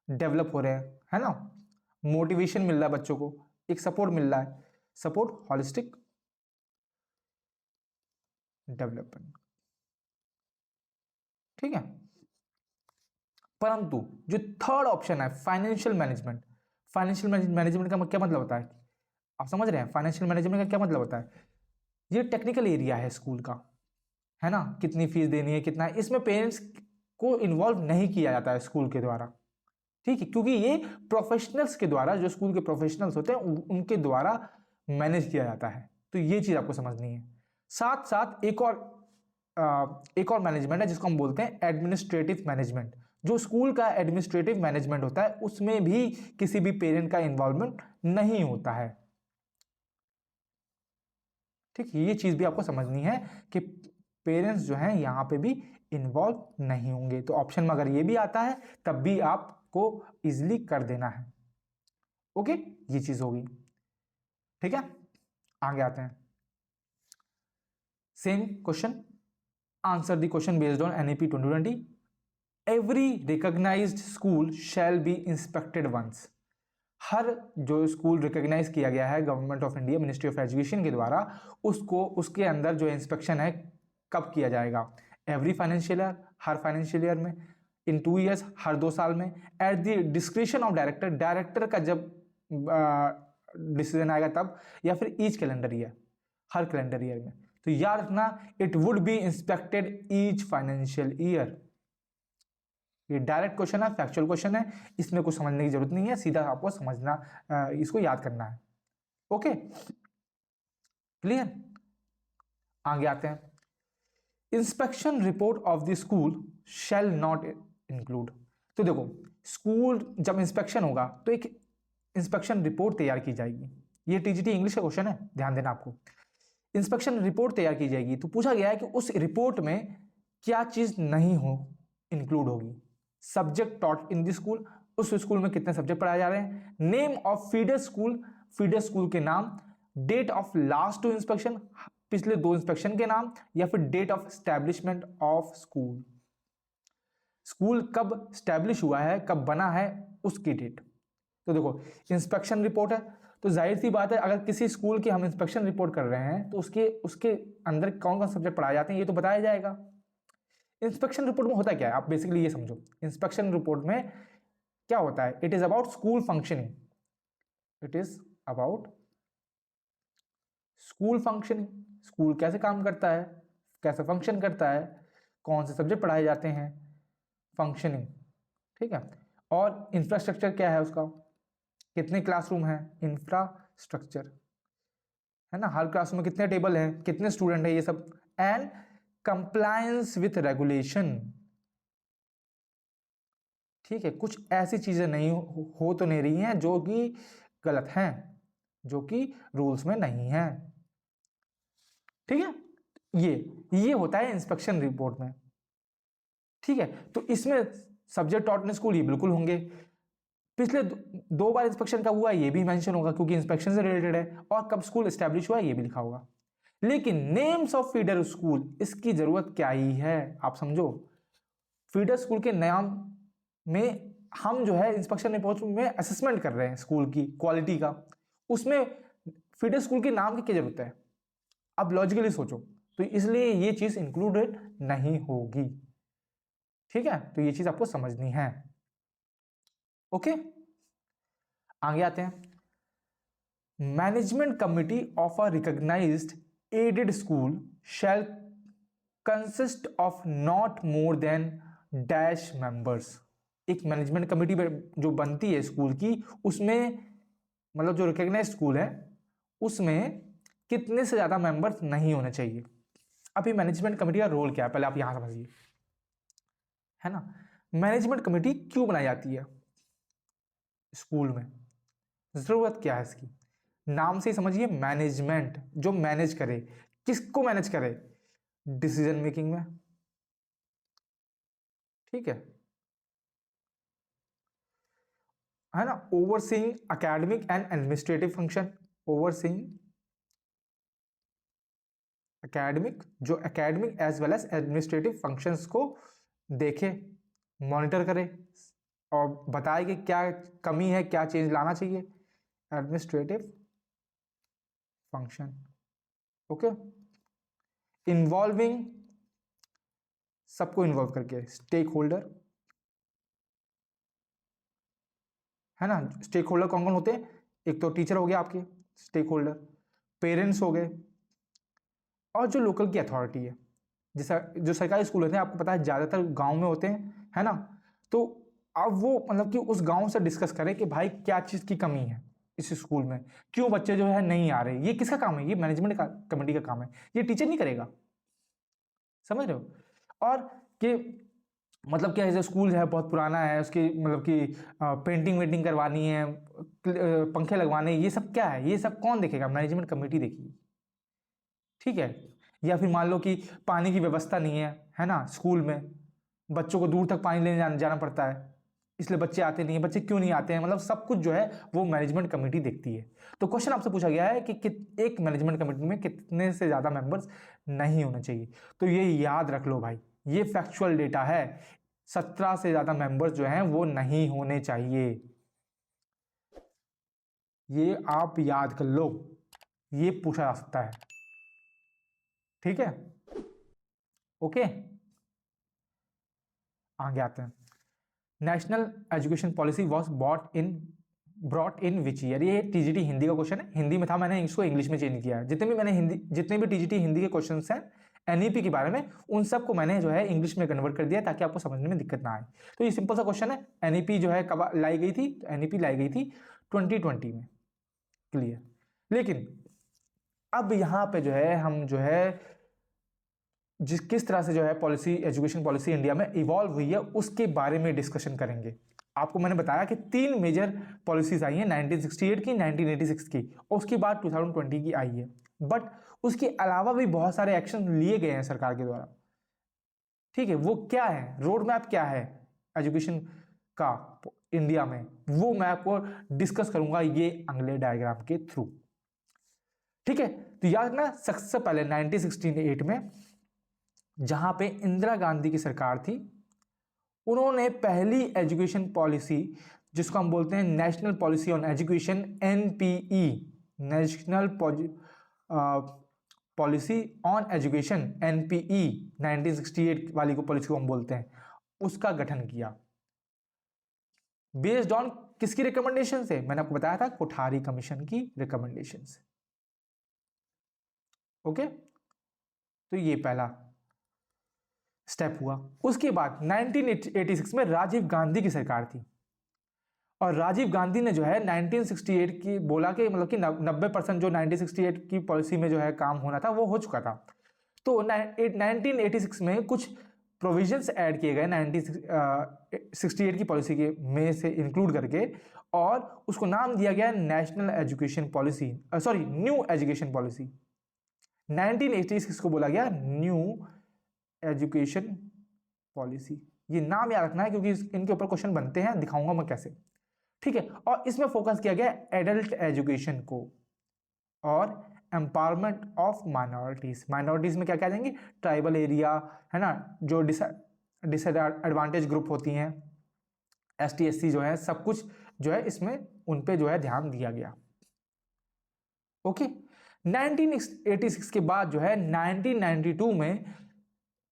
डेवलप हो रहे हैं, है ना, मोटिवेशन मिल रहा है बच्चों को, एक सपोर्ट मिल रहा है, सपोर्ट हॉलिस्टिक डेवलपमेंट। ठीक है, परंतु जो थर्ड ऑप्शन है फाइनेंशियल मैनेजमेंट, फाइनेंशियल मैनेजमेंट का क्या मतलब होता है, आप समझ रहे हैं फाइनेंशियल मैनेजमेंट का क्या मतलब होता है, ये टेक्निकल एरिया है स्कूल का, है ना, कितनी फीस देनी है कितना है, इसमें पेरेंट्स को इन्वॉल्व नहीं किया जाता है स्कूल के द्वारा, ठीक है, क्योंकि ये प्रोफेशनल्स के द्वारा, जो स्कूल के प्रोफेशनल्स होते हैं उनके द्वारा मैनेज किया जाता है। तो ये चीज आपको समझनी है। साथ साथ एक और मैनेजमेंट है जिसको हम बोलते हैं एडमिनिस्ट्रेटिव मैनेजमेंट। जो स्कूल का एडमिनिस्ट्रेटिव मैनेजमेंट होता है उसमें भी किसी भी पेरेंट का इन्वॉल्वमेंट नहीं होता है, ठीक है, ये चीज भी आपको समझनी है कि पेरेंट्स जो हैं यहां पे भी इन्वॉल्व नहीं होंगे। तो ऑप्शन में अगर ये भी आता है तब भी आपको इजिली कर देना है। ओके, ये चीज होगी, ठीक है। आगे आते हैं, same question, answer the question based on NEP 2020। Every recognised school shall be inspected once. हर जो स्कूल रिकॉग्नाइज किया गया है government of India, ministry of education के द्वारा, उसको उसके अंदर जो इंस्पेक्शन है कब किया जाएगा, एवरी फाइनेंशियल ईयर, हर फाइनेंशियल ईयर में, इन 2 ईयर्स, हर 2 साल में, at the description of director, director का जब डिसीजन आएगा तब, या फिर ईच कैलेंडर ईयर, हर कैलेंडर ईयर में। तो याद रखना, it would be inspected each financial year. ये डायरेक्ट क्वेश्चन है, फैक्चुअल क्वेश्चन है, इसमें कुछ समझने की जरूरत नहीं है, सीधा आपको समझना, इसको याद करना है। Okay, clear. आगे आते हैं, inspection report of the school shall not include. तो देखो, स्कूल जब इंस्पेक्शन होगा तो एक इंस्पेक्शन रिपोर्ट तैयार की जाएगी। ये टीजीटी इंग्लिश का क्वेश्चन है, ध्यान देना आपको। इंस्पेक्शन रिपोर्ट तैयार की जाएगी, तो पूछा गया है कि उस रिपोर्ट में क्या चीज नहीं हो इंक्लूड होगी। Subject taught in the school, उस स्कूल में कितने सब्जेक्ट पढ़ाए जा रहे हैं, name of feeder school, feeder school के नाम, डेट ऑफ लास्ट 2 इंस्पेक्शन, पिछले 2 इंस्पेक्शन के नाम, या फिर date of establishment of school, school कब स्टैब्लिश हुआ है, कब बना है, उसकी डेट। तो देखो, इंस्पेक्शन रिपोर्ट है तो जाहिर सी बात है, अगर किसी स्कूल की हम इंस्पेक्शन रिपोर्ट कर रहे हैं तो उसके उसके अंदर कौन कौन सब्जेक्ट पढ़ाए जाते हैं ये तो बताया जाएगा। इंस्पेक्शन रिपोर्ट में होता क्या है, आप बेसिकली ये समझो, इंस्पेक्शन रिपोर्ट में क्या होता है, it is about school functioning, it is about school functioning, school कैसे काम करता है, कैसे फंक्शन करता है, कौन से सब्जेक्ट पढ़ाए जाते हैं, फंक्शनिंग, ठीक है। और इंफ्रास्ट्रक्चर क्या है उसका, कितने क्लासरूम है, इंफ्रास्ट्रक्चर, है ना, हर क्लासरूम में कितने टेबल हैं, कितने स्टूडेंट हैं, ये सब। एंड कंप्लायंस विथ रेगुलेशन, ठीक है, कुछ ऐसी चीजें नहीं हो तो नहीं रही हैं जो कि गलत हैं, जो कि रूल्स में नहीं है, ठीक है। ये होता है इंस्पेक्शन रिपोर्ट में, ठीक है। तो इसमें सब्जेक्ट टॉट इन स्कूल ये बिल्कुल होंगे, पिछले 2 बार इंस्पेक्शन कब हुआ ये भी मेंशन होगा क्योंकि इंस्पेक्शन से रिलेटेड है, और कब स्कूल एस्टैब्लिश हुआ ये भी लिखा होगा। लेकिन नेम्स ऑफ फीडर स्कूल, इसकी जरूरत क्या ही है, आप समझो, फीडर स्कूल के नाम में हम जो है इंस्पेक्शन रिपोर्ट में असेसमेंट कर रहे हैं स्कूल की क्वालिटी का, उसमें फीडर स्कूल के नाम की क्या जरूरत है, अब लॉजिकली सोचो, तो इसलिए ये चीज इंक्लूडेड नहीं होगी, ठीक है। तो ये चीज आपको समझनी है, ओके। आगे आते हैं, management committee of a recognised aided school shall consist of not more than dash members. एक मैनेजमेंट कमिटी जो बनती है स्कूल की, उसमें मतलब जो रिकॉग्नाइज्ड स्कूल है उसमें कितने से ज्यादा मेंबर्स नहीं होने चाहिए। अभी मैनेजमेंट कमेटी का रोल क्या है पहले आप यहां समझिए, है ना। मैनेजमेंट कमेटी क्यों बनाई जाती है स्कूल में, जरूरत क्या है इसकी, नाम से ही समझिए, मैनेजमेंट, जो मैनेज करे, किसको मैनेज करे, डिसीजन मेकिंग में, ठीक है ना, overseeing academic and administrative function, overseeing academic, जो academic as well as administrative functions को देखे, मॉनिटर करे और बताए कि क्या कमी है, क्या चेंज लाना चाहिए, एडमिनिस्ट्रेटिव फंक्शन, ओके। इन्वॉल्विंग, सबको इन्वॉल्व करके, स्टेक होल्डर, है ना। स्टेक होल्डर कौन कौन होते हैं? एक तो टीचर हो गया आपके स्टेक होल्डर, पेरेंट्स हो गए, और जो लोकल की अथॉरिटी है। जैसा जो सरकारी स्कूल होते हैं आपको पता है ज़्यादातर गांव में होते हैं, है ना। तो अब वो मतलब कि उस गांव से डिस्कस करें कि भाई क्या चीज़ की कमी है इस स्कूल में, क्यों बच्चे जो है नहीं आ रहे। ये किसका काम है? ये मैनेजमेंट का कमेटी का काम है, ये टीचर नहीं करेगा। समझ रहे हो? और कि मतलब क्या है, जो स्कूल है बहुत पुराना है, उसकी मतलब कि पेंटिंग वेंटिंग करवानी है, पंखे लगवाने, ये सब क्या है, ये सब कौन देखेगा? मैनेजमेंट कमेटी देखेगी। ठीक है। या फिर मान लो कि पानी की व्यवस्था नहीं है ना स्कूल में, बच्चों को दूर तक पानी लेने जाना पड़ता है, इसलिए बच्चे आते नहीं है। बच्चे क्यों नहीं आते हैं, मतलब सब कुछ जो है वो मैनेजमेंट कमेटी देखती है। तो क्वेश्चन आपसे पूछा गया है कि एक मैनेजमेंट कमेटी में कितने से ज़्यादा मेंबर्स नहीं होने चाहिए। तो ये याद रख लो भाई, ये फैक्चुअल डेटा है। 17 से ज़्यादा मेंबर्स जो हैं वो नहीं होने चाहिए। ये आप याद कर लो, ये पूछा जा सकता है। ठीक है, ओके। आगे आते हैं। National education policy was brought in which year. ये टीजीटी हिंदी का क्वेश्चन है, हिंदी में था, मैंने इसको इंग्लिश में चेंज किया है। जितने भी टीजीटी हिंदी के क्वेश्चन हैं एनईपी के बारे में, उन सबको मैंने जो है इंग्लिश में कन्वर्ट कर दिया ताकि आपको समझने में दिक्कत ना आए। तो ये सिंपल सा क्वेश्चन है। एनईपी जो है कब लाई गई थी? एनईपी लाई गई थी 2020 में। क्लियर। लेकिन अब यहाँ पे जो है हम जो है किस तरह से जो है पॉलिसी, एजुकेशन पॉलिसी इंडिया में इवॉल्व हुई है उसके बारे में डिस्कशन करेंगे। आपको मैंने बताया कि 3 मेजर पॉलिसीज आई हैं, 1968 की, 1986 की, और उसके बाद 2020 की आई है। बट उसके अलावा भी बहुत सारे एक्शन लिए गए हैं सरकार के द्वारा। ठीक है, वो क्या है, रोड मैप क्या है एजुकेशन का इंडिया में, वो मैं आपको डिस्कस करूंगा ये अगले डायग्राम के थ्रू। ठीक है, तो याद रखना सबसे पहले 1968 में जहां पे इंदिरा गांधी की सरकार थी, उन्होंने पहली एजुकेशन पॉलिसी, जिसको हम बोलते हैं national policy on education, NPE, national policy on education, NPE 1968 वाली को पॉलिसी को हम बोलते हैं, उसका गठन किया। बेस्ड ऑन किसकी रिकमेंडेशन से? मैंने आपको बताया था कोठारी कमीशन की रिकमेंडेशन से। ओके, तो ये पहला स्टेप हुआ। उसके बाद 1986 में राजीव गांधी की सरकार थी, और राजीव गांधी ने जो है 1968 की बोला कि मतलब कि 90% जो 1968 की पॉलिसी में जो है काम होना था वो हो चुका था। तो 1986 में कुछ प्रोविजंस ऐड किए गए 1968 की पॉलिसी के में से इंक्लूड करके, और उसको नाम दिया गया national education policy, sorry new education policy. 1986 को बोला गया न्यू एजुकेशन पॉलिसी। ये नाम याद रखना है क्योंकि इनके ऊपर क्वेश्चन बनते हैं, दिखाऊंगा मैं कैसे। ठीक है, और इसमें फोकस किया गया एडल्ट एजुकेशन को और एम्पावरमेंट ऑफ माइनॉरिटीज। माइनॉरिटीज में क्या क्या देंगे? ट्राइबल एरिया, है ना, जो डिसएडवांटेज ग्रुप होती हैं, एसटी एससी जो है, सब कुछ जो है इसमें उन पे जो है ध्यान दिया गया। ओके, 1986 के बाद जो है 1992 में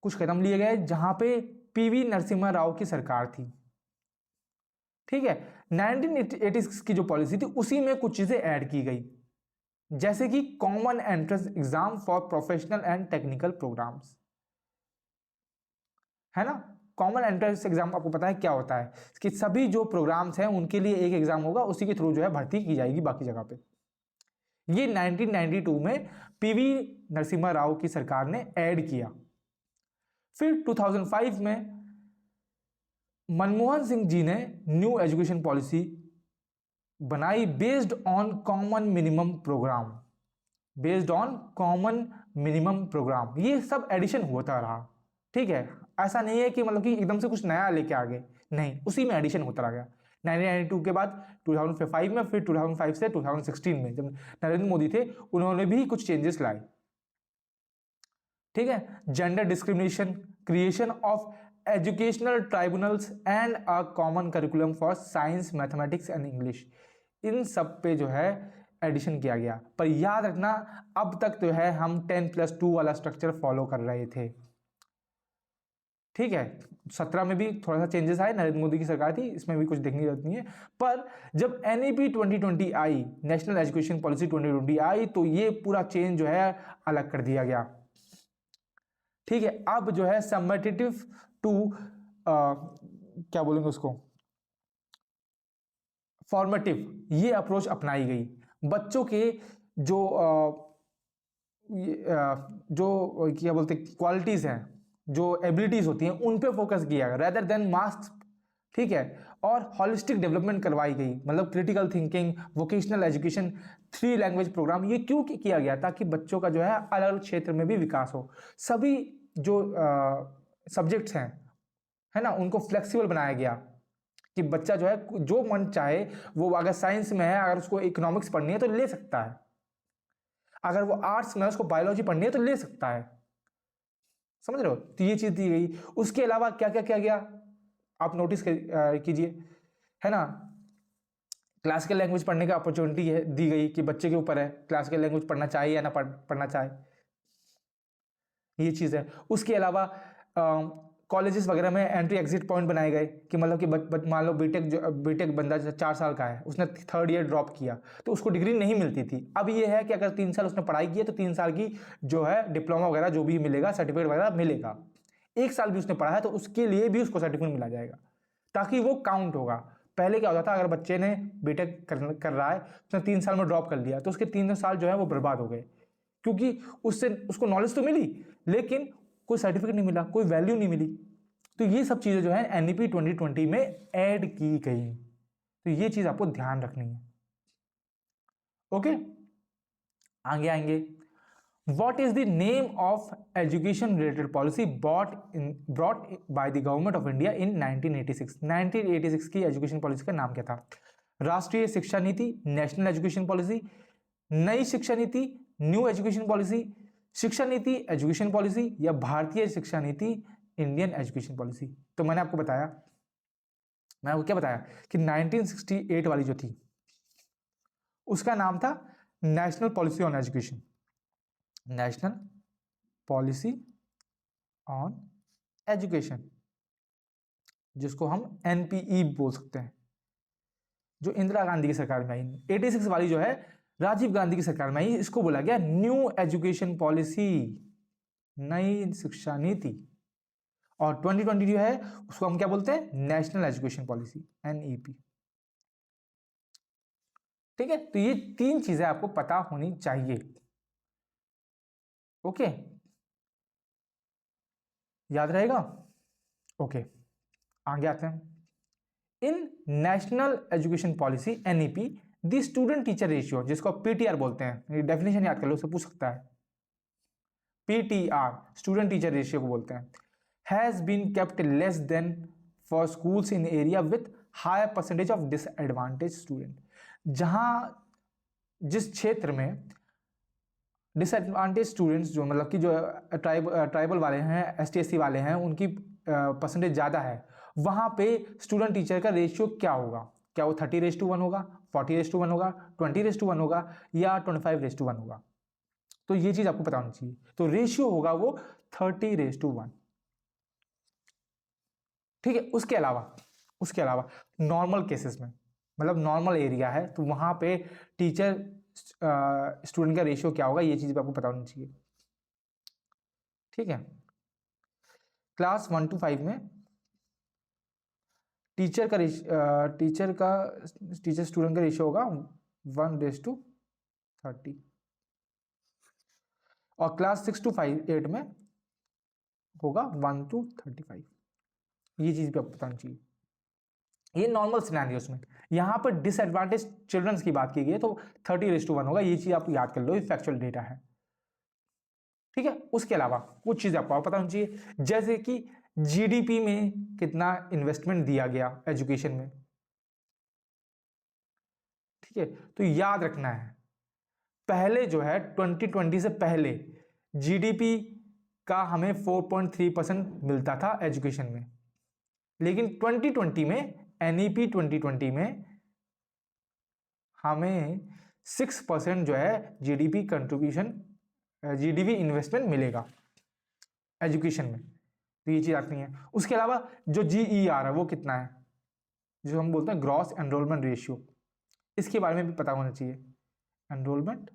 कुछ कदम लिए गए जहां पे पीवी नरसिम्हा राव की सरकार थी। ठीक है, 1986 की जो पॉलिसी थी उसी में कुछ चीजें ऐड की गई, जैसे कि common entrance exam for professional and technical programmes, है ना। कॉमन एंट्रेंस एग्जाम आपको पता है क्या होता है, कि सभी जो प्रोग्राम्स हैं उनके लिए एक एग्जाम होगा, उसी के थ्रू जो है भर्ती की जाएगी बाकी जगह पे। ये 1992 में पीवी नरसिम्हा राव की सरकार ने ऐड किया। फिर 2005 में मनमोहन सिंह जी ने न्यू एजुकेशन पॉलिसी बनाई based on common minimum programme. Based on common minimum programme, ये सब एडिशन होता रहा। ठीक है, ऐसा नहीं है कि मतलब कि एकदम से कुछ नया लेके आ गए, नहीं, उसी में एडिशन होता रह गया। 1992 के बाद 2005 में, फिर 2005 से 2016 में जब नरेंद्र मोदी थे उन्होंने भी कुछ चेंजेस लाए। ठीक है, gender discrimination, creation of educational tribunals and a common curriculum for science, mathematics and English, इन सब पे जो है एडिशन किया गया। पर याद रखना अब तक जो है हम 10+2 वाला स्ट्रक्चर फॉलो कर रहे थे। ठीक है, 17 में भी थोड़ा सा चेंजेस आए, नरेंद्र मोदी की सरकार थी, इसमें भी कुछ देखने की जरूरत नहीं है। पर जब NEP 2020 आई, नेशनल एजुकेशन पॉलिसी 2020 आई, तो ये पूरा चेंज जो है अलग कर दिया गया। ठीक है, अब जो है समेटिव टू क्या बोलेंगे उसको, फॉर्मेटिव, ये अप्रोच अपनाई गई। बच्चों के जो जो क्या बोलते क्वालिटीज हैं, जो एबिलिटीज होती हैं, उन पे फोकस किया गया रेदर देन मार्क्स। ठीक है, और हॉलिस्टिक डेवलपमेंट करवाई गई, मतलब critical thinking, vocational education, 3 language program. ये क्यों किया गया? ताकि बच्चों का जो है अलग अलग क्षेत्र में भी विकास हो। सभी जो सब्जेक्ट्स हैं, है ना, उनको फ्लेक्सिबल बनाया गया कि बच्चा जो है जो मन चाहे, वो अगर साइंस में है, अगर उसको इकोनॉमिक्स पढ़नी है तो ले सकता है, अगर वो आर्ट्स में उसको बायोलॉजी पढ़नी है तो ले सकता है। समझ रहे हो? तो ये चीज दी गई। उसके अलावा क्या क्या किया गया आप नोटिस कीजिए, है ना। क्लासिकल लैंग्वेज पढ़ने की अपॉर्चुनिटी है दी गई कि बच्चे के ऊपर है क्लासिकल लैंग्वेज पढ़ना चाहिए या ना पढ़ना चाहे, ये चीज़ है। उसके अलावा कॉलेजेस वगैरह में एंट्री एग्जिट पॉइंट बनाए गए कि मतलब कि मान लो बीटेक बंदा 4 साल का है, उसने 3rd ईयर ड्रॉप किया तो उसको डिग्री नहीं मिलती थी। अब ये है कि अगर 3 साल उसने पढ़ाई की है तो 3 साल की जो है डिप्लोमा वगैरह जो भी मिलेगा, सर्टिफिकेट वगैरह मिलेगा। 1 साल भी उसने पढ़ा है तो उसके लिए भी उसको सर्टिफिकेट मिला जाएगा, ताकि वो काउंट होगा। पहले क्या होता था, अगर बच्चे ने बीटेक कर रहा है, उसने 3 साल में ड्रॉप कर लिया तो उसके 3 साल जो है वो बर्बाद हो गए, क्योंकि उससे उसको नॉलेज तो मिली लेकिन कोई सर्टिफिकेट नहीं मिला, कोई वैल्यू नहीं मिली। तो ये सब चीजें जो है NEP 2020 में ऐड की गई, तो ये चीज आपको ध्यान रखनी है। ओके, आगे आएंगे। What is the name of education related policy brought by the government of India in 1986? 1986 की एजुकेशन पॉलिसी का नाम क्या था? राष्ट्रीय शिक्षा नीति, नेशनल एजुकेशन पॉलिसी, नई शिक्षा नीति, न्यू एजुकेशन पॉलिसी, शिक्षा नीति एजुकेशन पॉलिसी, या भारतीय शिक्षा नीति इंडियन एजुकेशन पॉलिसी। तो मैंने आपको क्या बताया कि 1968 वाली जो थी उसका नाम था national policy on education, national policy on education, जिसको हम NPE बोल सकते हैं, जो इंदिरा गांधी की सरकार में आई। 86 वाली जो है राजीव गांधी की सरकार में आई, इसको बोला गया न्यू एजुकेशन पॉलिसी, नई शिक्षा नीति। और 2020 जो है उसको हम क्या बोलते हैं? National education policy, NEP। ठीक है, तो ये 3 चीजें आपको पता होनी चाहिए। ओके, याद रहेगा? ओके, आगे आते हैं। In national education policy NEP, the student teacher ratio, जिसको PTR बोलते हैं, डेफिनेशन याद कर लो, उससे पूछ सकता है। PTR, स्टूडेंट टीचर रेशियो को बोलते हैं, has been kept less than for schools in area with high percentage of disadvantage student. जहां जिस क्षेत्र में डिसएडवांटेज स्टूडेंट्स, जो मतलब कि जो ट्राइबल वाले हैं, ST SC वाले हैं, उनकी परसेंटेज ज़्यादा है, वहाँ पे स्टूडेंट टीचर का रेशियो क्या होगा? क्या वो 30:1 होगा, 40:1 होगा, 20:1 होगा, या 25:1 होगा? तो ये चीज़ आपको पता होनी चाहिए। तो रेशियो होगा वो 30:1। ठीक है, उसके अलावा नॉर्मल केसेस में, मतलब नॉर्मल एरिया है तो वहाँ पे टीचर स्टूडेंट का रेशियो क्या होगा, ये चीज़ आपको पता होनी चाहिए। ठीक है, क्लास 1 to 5 में टीचर स्टूडेंट का रेशियो होगा 1:30, और क्लास 6 to 8 में होगा 1:35। ये चीज भी आपको बतानी चाहिए। ये नॉर्मल सिनेरियोस में, यहाँ पर डिसएडवांटेज चिल्ड्रंस की बात की गई है तो 30:1 होगा। ये चीज आप याद कर लो, ये फैक्चुअल डेटा है। ठीक है, उसके अलावा कुछ चीज आपको पता होनी चाहिए, जैसे कि GDP में कितना इन्वेस्टमेंट दिया गया एजुकेशन में। ठीक है, तो याद रखना है, पहले जो है 2020 से पहले GDP का हमें 4.3% मिलता था एजुकेशन में, लेकिन 2020 में NEP 2020 में हमें 6% जो है GDP कंट्रीब्यूशन, GDP इन्वेस्टमेंट मिलेगा एजुकेशन में। तो ये चीज आती है। उसके अलावा जो GER है वो कितना है, जो हम बोलते हैं ग्रॉस एनरोलमेंट रेशियो, इसके बारे में भी पता होना चाहिए, एनरोलमेंट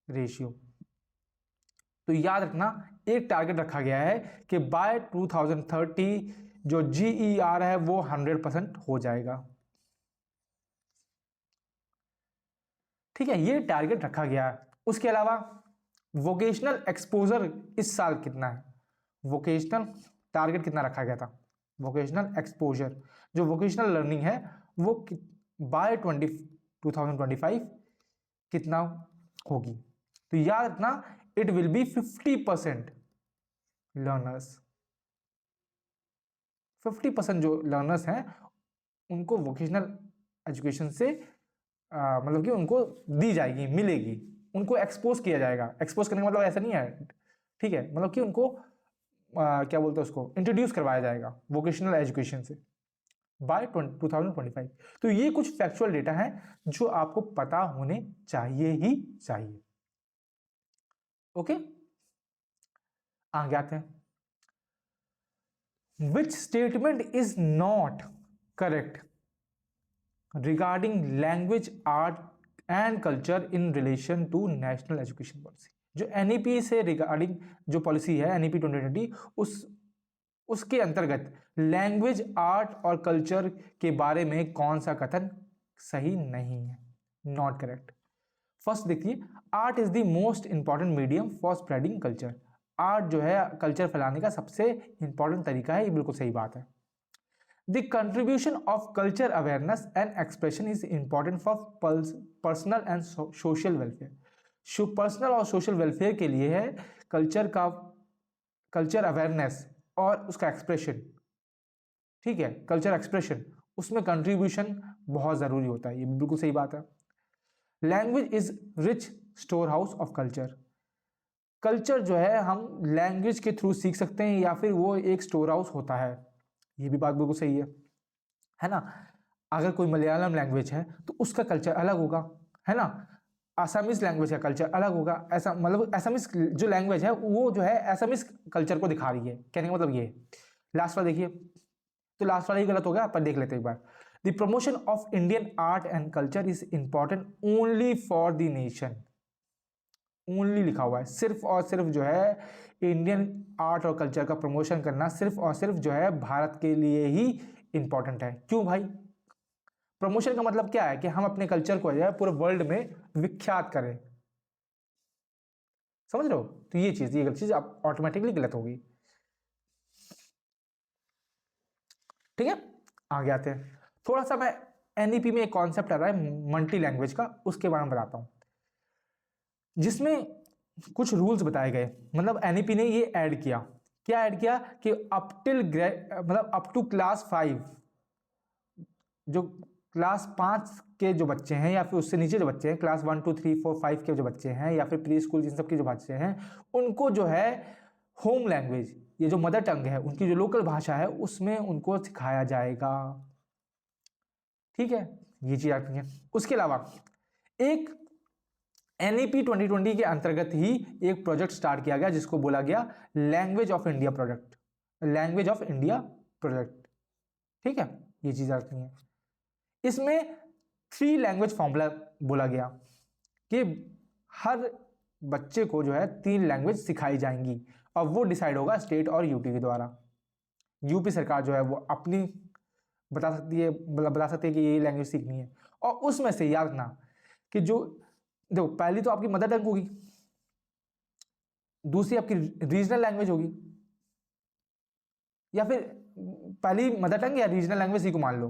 रेशियो। तो याद रखना एक टारगेट रखा गया है कि बाय 2030 जो GER है वो 100% हो जाएगा। ठीक है, ये टारगेट रखा गया है। उसके अलावा वोकेशनल एक्सपोजर इस साल कितना है, वोकेशनल टारगेट कितना रखा गया था, वोकेशनल एक्सपोजर जो वोकेशनल लर्निंग है वो बाय 2025 कितना होगी। तो याद रखना इट विल बी 50% लर्नर्स, 50% जो लर्नर्स हैं उनको वोकेशनल एजुकेशन से मतलब कि उनको दी जाएगी, मिलेगी, उनको एक्सपोज किया जाएगा। एक्सपोज करने का मतलब ऐसा नहीं है, ठीक है, मतलब कि उनको क्या बोलते हैं उसको, इंट्रोड्यूस करवाया जाएगा वोकेशनल एजुकेशन से बाय 2025। तो ये कुछ फैक्चुअल डेटा है जो आपको पता होने चाहिए ही चाहिए। ओके, आगे आते हैं। Which statement is not correct regarding language art and culture in relation to national education policy. जो NEP से रिगार्डिंग जो पॉलिसी है NEP 2020 उसके अंतर्गत लैंग्वेज आर्ट और कल्चर के बारे में कौन सा कथन सही नहीं है, नॉट करेक्ट। फर्स्ट देखिए, art is the most important medium for spreading culture. Art जो है कल्चर फैलाने का सबसे इंपॉर्टेंट तरीका है, ये बिल्कुल सही बात है। The contribution of culture awareness and expression is important for personal and social welfare. Personal और सोशल वेलफेयर के लिए है कल्चर अवेयरनेस और उसका एक्सप्रेशन। ठीक है, कल्चर एक्सप्रेशन उसमें कंट्रीब्यूशन बहुत ज़रूरी होता है, ये बिल्कुल सही बात है। Language is rich store house of culture. Culture जो है हम लैंग्वेज के थ्रू सीख सकते हैं या फिर वो एक स्टोर हाउस होता है, ये भी बात बिल्कुल सही है ना। अगर कोई मलयालम लैंग्वेज है तो उसका कल्चर अलग होगा, है ना। असमीज लैंग्वेज का कल्चर अलग होगा, ऐसा मतलब असमीज जो लैंग्वेज है वो जो है असमीज कल्चर को दिखा रही है, कहने का मतलब ये। लास्ट वाला देखिए, तो लास्ट वाला ही गलत हो गया, पर देख लेते एक बार। The promotion of Indian art and culture is important only for the nation. Only लिखा हुआ है, सिर्फ और सिर्फ जो है इंडियन आर्ट और कल्चर का प्रमोशन करना सिर्फ और सिर्फ जो है भारत के लिए ही इंपॉर्टेंट है। क्यों भाई? प्रमोशन का मतलब क्या है कि हम अपने कल्चर को जो है पूरे वर्ल्ड में विख्यात करें, समझ रहे हो। तो ये चीज आप ऑटोमेटिकली गलत होगी। ठीक है, आगे आते हैं। थोड़ा सा मैं NEP में एक कॉन्सेप्ट आ रहा है मल्टी लैंग्वेज का, उसके बारे में बताता हूं, जिसमें कुछ रूल्स बताए गए। मतलब NEP ने ये ऐड किया, क्या ऐड किया कि अप टिल मतलब अप टू क्लास 5, जो क्लास 5 के जो बच्चे हैं या फिर उससे नीचे जो बच्चे हैं, क्लास 1 2 3 4 5 के जो बच्चे हैं या फिर प्री स्कूल जिन सब के जो बच्चे हैं, उनको जो है होम लैंग्वेज, ये जो मदर टंग है उनकी जो लोकल भाषा है उसमें उनको सिखाया जाएगा। ठीक है, ये चीज आती है। उसके अलावा एक NEP 2020 के अंतर्गत ही एक प्रोजेक्ट स्टार्ट किया गया जिसको बोला गया language of India project, language of India project. ठीक है, ये चीज आती है। इसमें 3 लैंग्वेज फॉर्मूला बोला गया कि हर बच्चे को जो है 3 लैंग्वेज सिखाई जाएंगी और वो डिसाइड होगा स्टेट और यूटी के द्वारा। यूपी सरकार जो है वो अपनी बता सकती है कि ये लैंग्वेज सीखनी है, और उसमें से याद रखना कि जो देखो पहली तो आपकी मदर टंग होगी, दूसरी आपकी रीजनल लैंग्वेज होगी, या फिर पहली मदर टंग या रीजनल लैंग्वेज ही को मान लो,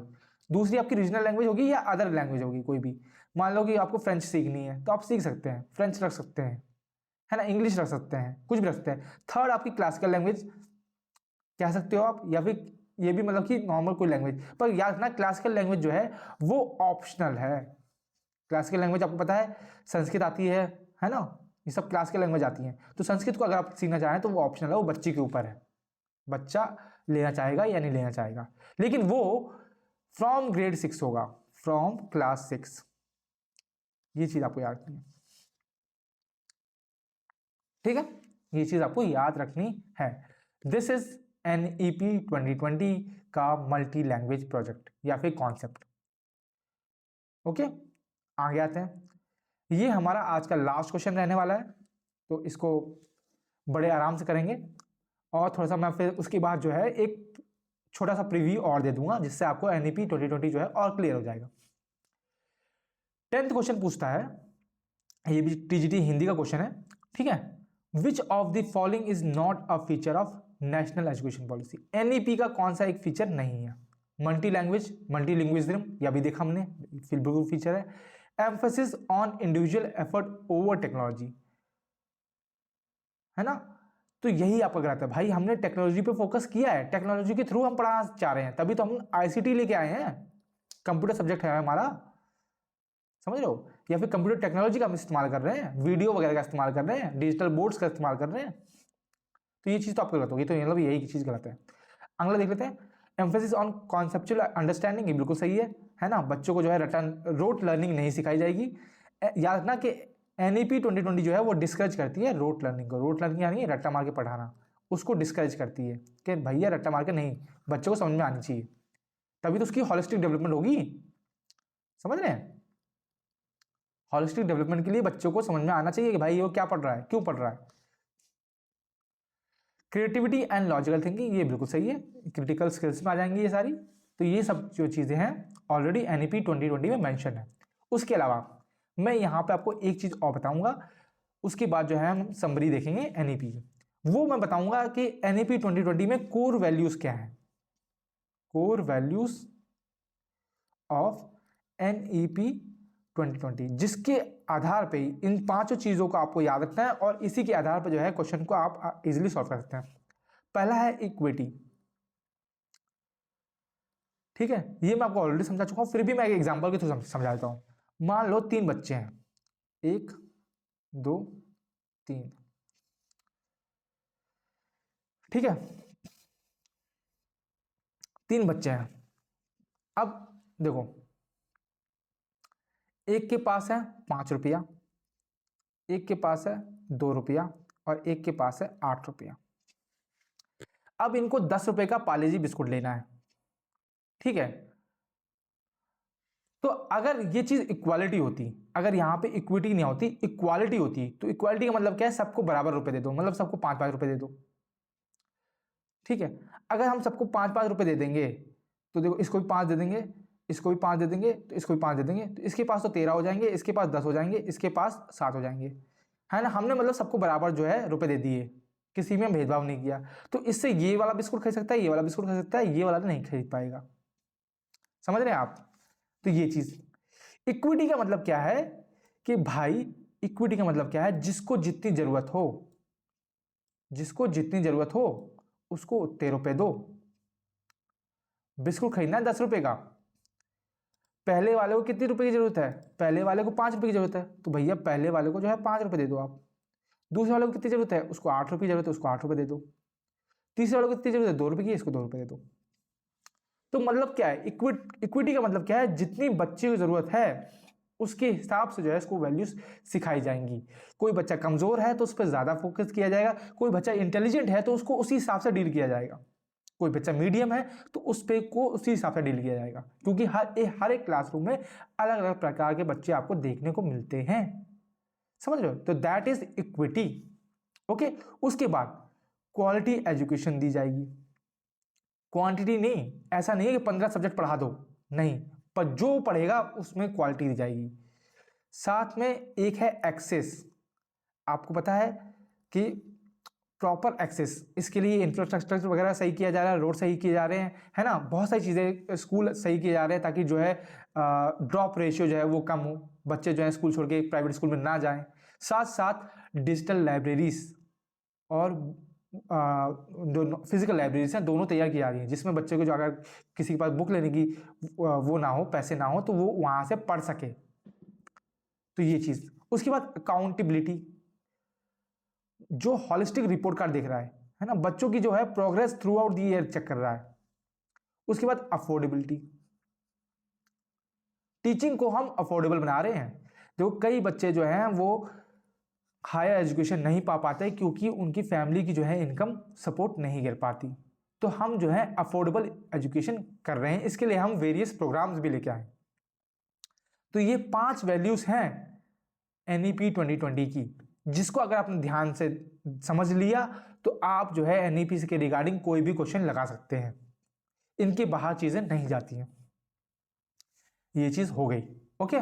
दूसरी आपकी रीजनल लैंग्वेज होगी या अदर लैंग्वेज होगी कोई भी। मान लो कि आपको फ्रेंच सीखनी है तो आप सीख सकते हैं, फ्रेंच रख सकते हैं, है ना, इंग्लिश रख सकते हैं, कुछ भी रख सकते हैं। थर्ड आपकी क्लासिकल लैंग्वेज कह सकते हो आप, या फिर ये भी मतलब कि नॉर्मल कोई लैंग्वेज। पर याद रखना क्लासिकल लैंग्वेज जो है वो ऑप्शनल है। क्लासिकल लैंग्वेज आपको पता है संस्कृत आती है ना, ये सब क्लासिकल लैंग्वेज आती हैं। तो संस्कृत को अगर आप सीखना चाहें तो वो ऑप्शनल है, वो बच्चे के ऊपर है, बच्चा लेना चाहेगा या नहीं लेना चाहेगा, लेकिन वो फ्रॉम ग्रेड 6 होगा, फ्रॉम क्लास 6। ये चीज आपको याद रखनी है। ठीक है, ये चीज आपको याद रखनी है। दिस इज NEP 2020 का मल्टी लैंग्वेज प्रोजेक्ट या फिर कॉन्सेप्ट। ओके, आगे आते हैं। ये हमारा आज का लास्ट क्वेश्चन रहने वाला है, तो इसको बड़े आराम से करेंगे और थोड़ा सा मैं फिर उसके बाद जो है एक छोटा सा प्रीव्यू और दे दूंगा, जिससे आपको NEP 2020 जो है और क्लियर हो जाएगा। 10th क्वेश्चन पूछता है, ये भी TGT हिंदी का क्वेश्चन है, ठीक है। Which of the following is not a feature of national education policy. NEP का कौन सा एक फीचर नहीं है? मल्टी लैंग्वेज, मल्टी लिंग्विज्म, या भी देखा हमने, बिल्कुल फीचर है। Emphasis on individual effort over technology, है ना, तो यही आपका गलत है भाई। हमने टेक्नोलॉजी पे फोकस किया है, टेक्नोलॉजी के थ्रू हम पढ़ाना चाह रहे हैं, तभी तो हम ICT लेके आए हैं, कंप्यूटर सब्जेक्ट है हमारा, समझ रहे हो, या फिर कंप्यूटर टेक्नोलॉजी का हम इस्तेमाल कर रहे हैं, वीडियो वगैरह का इस्तेमाल कर रहे हैं, डिजिटल बोर्ड्स का इस्तेमाल कर रहे हैं, तो ये चीज तो आपको गलत होगी, तो मतलब यही चीज गलत है। अगला देख लेते हैं, एम्फेसिस ऑन कॉन्सेप्चुअल अंडरस्टैंडिंग, ये बिल्कुल सही है ना। बच्चों को जो है रोट लर्निंग नहीं सिखाई जाएगी। याद रखना कि NEP 2020 जो है वो डिस्करेज करती है रोट लर्निंग को। रोट लर्निंग यानी रट्टा मार के पढ़ाना, उसको डिस्करेज करती है कि भैया रट्टा मार के नहीं, बच्चों को समझ में आनी चाहिए, तभी तो उसकी होलिस्टिक डेवलपमेंट होगी, समझ रहे हैं। होलिस्टिक डेवलपमेंट के लिए बच्चों को समझ में आना चाहिए कि भाई वो क्या पढ़ रहा है, क्यों पढ़ रहा है। क्रिएटिविटी एंड लॉजिकल थिंकिंग, ये बिल्कुल सही है, क्रिटिकल स्किल्स में आ जाएंगी ये सारी। तो ये सब जो चीजें हैं ऑलरेडी NEP 2020 में मेंशन है। उसके अलावा मैं यहाँ पे आपको एक चीज और बताऊंगा, उसके बाद जो है हम समरी देखेंगे NEP की। वो मैं बताऊंगा कि NEP 2020 में कोर वैल्यूज क्या है, कोर वैल्यूज ऑफ NEP 2020, जिसके आधार पे इन पांचों चीजों को आपको याद रखना है और इसी के आधार पर जो है क्वेश्चन को आप इजीली सॉल्व कर सकते हैं। पहला है इक्विटी, ठीक है, ये मैं आपको ऑलरेडी समझा चुका हूं, फिर भी मैं एक एग्जांपल के थ्रू समझा देता हूं। मान लो 3 बच्चे हैं, 1 2 3, ठीक है, 3 बच्चे हैं। अब देखो, एक के पास है 5 रुपया, एक के पास है 2 रुपया और एक के पास है 8 रुपया। अब इनको 10 रुपए का पार्ले जी बिस्कुट लेना है, ठीक है। तो अगर ये चीज इक्वालिटी होती, अगर यहां पे इक्विटी नहीं होती, इक्वालिटी होती, तो इक्वालिटी का मतलब क्या है, सबको बराबर रुपए दे दो, मतलब सबको 5-5 रुपए दे दो, ठीक है। अगर हम सबको 5-5 रुपए दे देंगे, तो देखो इसको भी 5 दे देंगे, इसको भी 5 दे देंगे, तो इसको भी 5 दे देंगे, तो इसके पास तो 13 हो जाएंगे, इसके पास 10 हो जाएंगे, इसके पास 7 हो जाएंगे, है ना। हमने मतलब सबको बराबर जो है रुपए दे दिए, किसी में भेदभाव नहीं किया। तो इससे ये वाला बिस्कुट खरीद सकता है, ये वाला बिस्कुट खरीद सकता है, ये वाला नहीं खरीद पाएगा, समझ रहे हैं आप। तो ये चीज इक्विटी का मतलब क्या है कि भाई, इक्विटी का मतलब क्या है, जिसको जितनी जरूरत हो, जिसको जितनी जरूरत हो उसको उतने रुपए दो। बिस्कुट खरीदना है 10 रुपए का, पहले वाले को कितने रुपए की जरूरत है, पहले वाले को 5 रुपए की जरूरत है, तो भैया पहले वाले को जो है 5 रुपए दे दो आप। दूसरे वाले को कितनी जरूरत है, उसको 8 रुपए की जरूरत है, उसको 8 रुपए दे दो। तीसरे वाले को कितनी जरूरत है, 2 रुपए की, इसको 2 रुपए दे दो। तो मतलब क्या है, इक्विटी का मतलब क्या है, जितनी बच्चे की जरूरत है उसके हिसाब से जो है इसको वैल्यूज सिखाई जाएंगी। कोई बच्चा कमजोर है तो उस पर ज्यादा फोकस किया जाएगा, कोई बच्चा इंटेलिजेंट है तो उसको उसी हिसाब से डील किया जाएगा, कोई बच्चा मीडियम है तो उस पे को उसी हिसाब से डील किया जाएगा, क्योंकि हर एक क्लासरूम में अलग अलग प्रकार के बच्चे आपको देखने को मिलते हैं, समझ रहे हो। तो दैट इज इक्विटी, ओके। उसके बाद क्वालिटी एजुकेशन दी जाएगी, क्वांटिटी नहीं, ऐसा नहीं है कि 15 सब्जेक्ट पढ़ा दो, नहीं, पर जो पढ़ेगा उसमें क्वालिटी दी जाएगी। साथ में एक है एक्सेस, आपको पता है कि प्रॉपर एक्सेस, इसके लिए इंफ्रास्ट्रक्चर वगैरह सही किया जा रहा है, रोड सही किए जा रहे हैं, है ना, बहुत सारी चीज़ें, स्कूल सही किए जा रहे हैं ताकि जो है ड्रॉप रेशियो जो है वो कम हो, बच्चे जो है स्कूल छोड़ के प्राइवेट स्कूल में ना जाएं। साथ साथ डिजिटल लाइब्रेरीज और जो फिजिकल लाइब्रेरीज हैं दोनों तैयार की जा रही हैं, जिसमें बच्चे को जो अगर किसी के पास बुक लेने की वो ना हो, पैसे ना हो, तो वो वहाँ से पढ़ सके। तो ये चीज़। उसके बाद अकाउंटेबिलिटी, जो हॉलिस्टिक रिपोर्ट कार्ड देख रहा है ना, बच्चों की जो है progress throughout the year check कर रहा है। उसके बाद अफोर्डेबिलिटी, टीचिंग को हम अफोर्डेबल बना रहे हैं। देखो कई बच्चे जो हैं वो हायर एजुकेशन नहीं पा पाते क्योंकि उनकी फैमिली की जो है इनकम सपोर्ट नहीं कर पाती, तो हम जो है अफोर्डेबल एजुकेशन कर रहे हैं, इसके लिए हम वेरियस प्रोग्राम्स भी लेके आए। तो ये 5 वैल्यूज हैं NEP 2020 की, जिसको अगर आपने ध्यान से समझ लिया तो आप जो है NEP के रिगार्डिंग कोई भी क्वेश्चन लगा सकते हैं, इनके बाहर चीजें नहीं जाती हैं। ये चीज हो गई। ओके,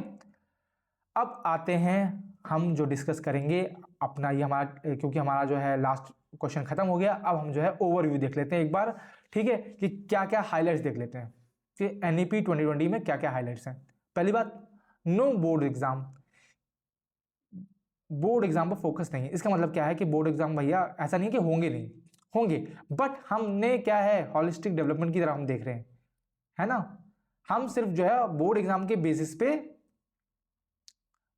अब आते हैं हम जो डिस्कस करेंगे अपना, ये हमारा क्योंकि हमारा जो है लास्ट क्वेश्चन खत्म हो गया, अब हम जो है ओवरव्यू देख लेते हैं एक बार, ठीक है, कि क्या क्या हाइलाइट्स देख लेते हैं कि NEP 2020 में क्या क्या हाइलाइट्स हैं। पहली बात, no board exam. Board exam पर फोकस नहीं है। इसका मतलब क्या है कि बोर्ड एग्जाम भैया ऐसा नहीं कि होंगे नहीं, होंगे, बट हमने क्या है हॉलिस्टिक डेवलपमेंट की तरफ हम देख रहे हैं, है ना। हम सिर्फ जो है बोर्ड एग्जाम के बेसिस पे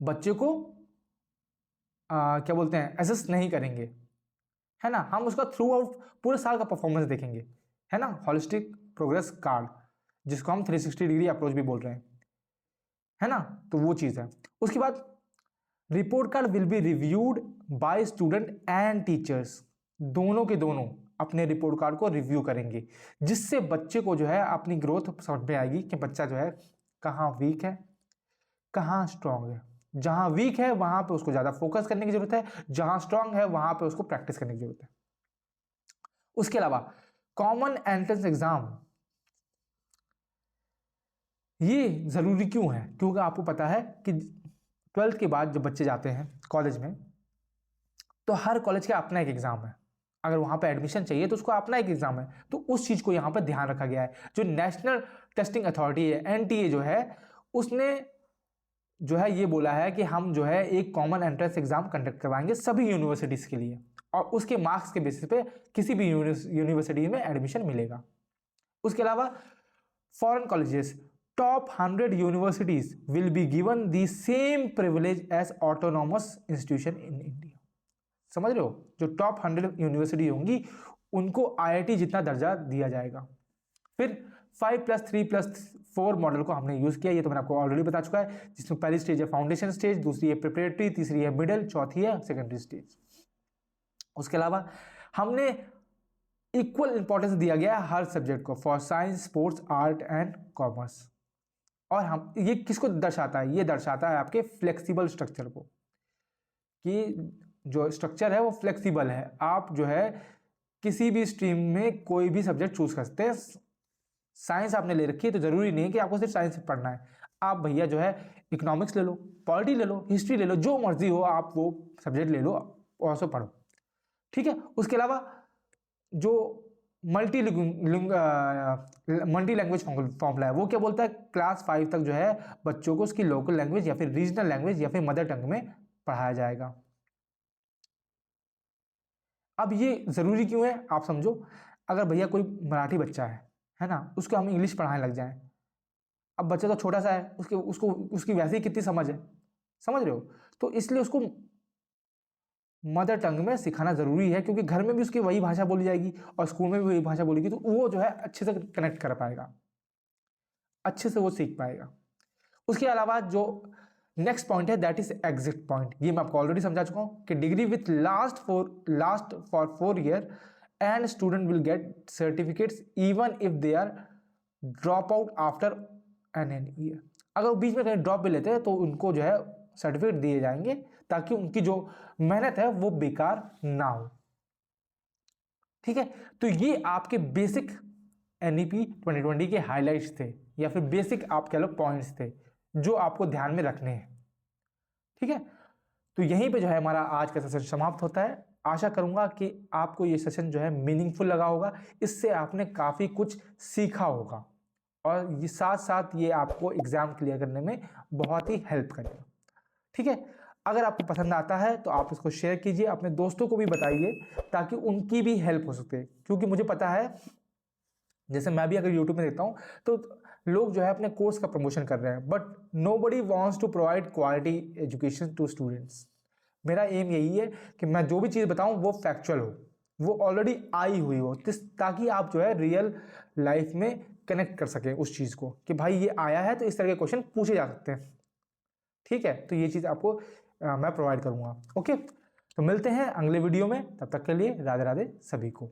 बच्चे को क्या बोलते हैं एसेस नहीं करेंगे, है ना। हम उसका थ्रू आउट पूरे साल का परफॉर्मेंस देखेंगे, है ना, हॉलिस्टिक प्रोग्रेस कार्ड, जिसको हम 360 डिग्री अप्रोच भी बोल रहे हैं, है ना। तो वो चीज है। उसके बाद report card will be reviewed by student and teachers, दोनों के दोनों अपने रिपोर्ट कार्ड को रिव्यू करेंगे, जिससे बच्चे को जो है अपनी ग्रोथ समझ में आएगी कि बच्चा जो है कहाँ वीक है कहाँ स्ट्रांग है। जहां वीक है वहां पे उसको ज्यादा फोकस करने की जरूरत है, जहां स्ट्रांग है वहां पे उसको प्रैक्टिस करने की जरूरत है। उसके अलावा कॉमन एंट्रेंस एग्जाम, ये जरूरी क्यों है, क्योंकि आपको पता है कि 12th के बाद जब बच्चे जाते हैं कॉलेज में, तो हर कॉलेज का अपना एक एग्जाम है। अगर वहां पे एडमिशन चाहिए तो उसको अपना एक एग्जाम है। तो उस चीज को यहां पर ध्यान रखा गया है। जो नेशनल टेस्टिंग अथॉरिटी है NTA जो है, उसने जो है ये बोला है कि हम जो है एक कॉमन एंट्रेंस एग्जाम कंडक्ट करवाएंगे सभी यूनिवर्सिटीज के लिए, और उसके मार्क्स के बेसिस पे किसी भी यूनिवर्सिटी में एडमिशन मिलेगा। उसके अलावा foreign colleges, top 100 universities will be given the same privilege as autonomous institution in India. समझ रहे हो, जो टॉप 100 यूनिवर्सिटी होंगी उनको IIT जितना दर्जा दिया जाएगा। फिर 5+3+4 मॉडल को हमने यूज किया, ये तो मैंने आपको ऑलरेडी बता चुका है, जिसमें पहली स्टेज है फाउंडेशन स्टेज, दूसरी है प्रिपरेटरी, तीसरी है मिडिल, चौथी है सेकेंडरी स्टेज। उसके अलावा हमने इक्वल इंपॉर्टेंस दिया गया है हर सब्जेक्ट को, for science, sports, art and commerce. और हम ये किसको दर्शाता है, ये दर्शाता है आपके फ्लेक्सिबल स्ट्रक्चर को, कि जो स्ट्रक्चर है वो फ्लेक्सिबल है। आप जो है किसी भी स्ट्रीम में कोई भी सब्जेक्ट चूज कर सकते हैं। साइंस आपने ले रखी है तो जरूरी नहीं है कि आपको सिर्फ साइंस पढ़ना है, आप भैया जो है इकोनॉमिक्स ले लो, पॉलिटी ले लो, हिस्ट्री ले लो, जो मर्जी हो आप वो सब्जेक्ट ले लो और उसको पढ़ो, ठीक है। उसके अलावा जो मल्टी लैंग्वेज फॉर्मूला है वो क्या बोलता है, क्लास 5 तक जो है बच्चों को उसकी लोकल लैंग्वेज या फिर रीजनल लैंग्वेज या फिर मदर टंग में पढ़ाया जाएगा। अब ये जरूरी क्यों है आप समझो, अगर भैया कोई मराठी बच्चा है ना, उसको हम इंग्लिश पढ़ाने लग जाएं, अब बच्चा तो छोटा सा है, उसकी वैसे ही कितनी समझ है, समझ रहे हो। तो इसलिए उसको मदर टंग में सिखाना जरूरी है, क्योंकि घर में भी उसकी वही भाषा बोली जाएगी और स्कूल में भी वही भाषा बोलेगी, तो वो जो है अच्छे से कनेक्ट कर पाएगा, अच्छे से वो सीख पाएगा। उसके अलावा जो नेक्स्ट पॉइंट है दैट इज एग्जिट पॉइंट, ये मैं आपको ऑलरेडी समझा चुका हूं कि degree with last for 4 year and student will get certificates even if they are drop out after an year. अगर वो बीच में कहीं ड्रॉप भी लेते हैं तो उनको जो है सर्टिफिकेट दिए जाएंगे, ताकि उनकी जो मेहनत है वो बेकार ना हो, ठीक है। तो ये आपके बेसिक NEP 2020 के हाइलाइट्स थे, या फिर बेसिक आप कह लो पॉइंट्स थे जो आपको ध्यान में रखने हैं, ठीक है। तो यहीं पे जो है हमारा आज का सेशन समाप्त होता है। आशा करूंगा कि आपको ये सेशन जो है मीनिंगफुल लगा होगा, इससे आपने काफी कुछ सीखा होगा, और ये साथ साथ ये आपको एग्जाम क्लियर करने में बहुत ही हेल्प करेगा, ठीक है। अगर आपको पसंद आता है तो आप इसको शेयर कीजिए, अपने दोस्तों को भी बताइए, ताकि उनकी भी हेल्प हो सके, क्योंकि मुझे पता है जैसे मैं भी अगर यूट्यूब में देखता हूँ तो लोग जो है अपने कोर्स का प्रमोशन कर रहे हैं, but nobody wants to provide quality education to students. मेरा एम यही है कि मैं जो भी चीज़ बताऊं वो फैक्चुअल हो, वो ऑलरेडी आई हुई हो, ताकि आप जो है रियल लाइफ में कनेक्ट कर सकें उस चीज़ को, कि भाई ये आया है तो इस तरह के क्वेश्चन पूछे जा सकते हैं, ठीक है। तो ये चीज़ आपको मैं प्रोवाइड करूंगा। ओके, तो मिलते हैं अगले वीडियो में, तब तक के लिए राधे राधे सभी को।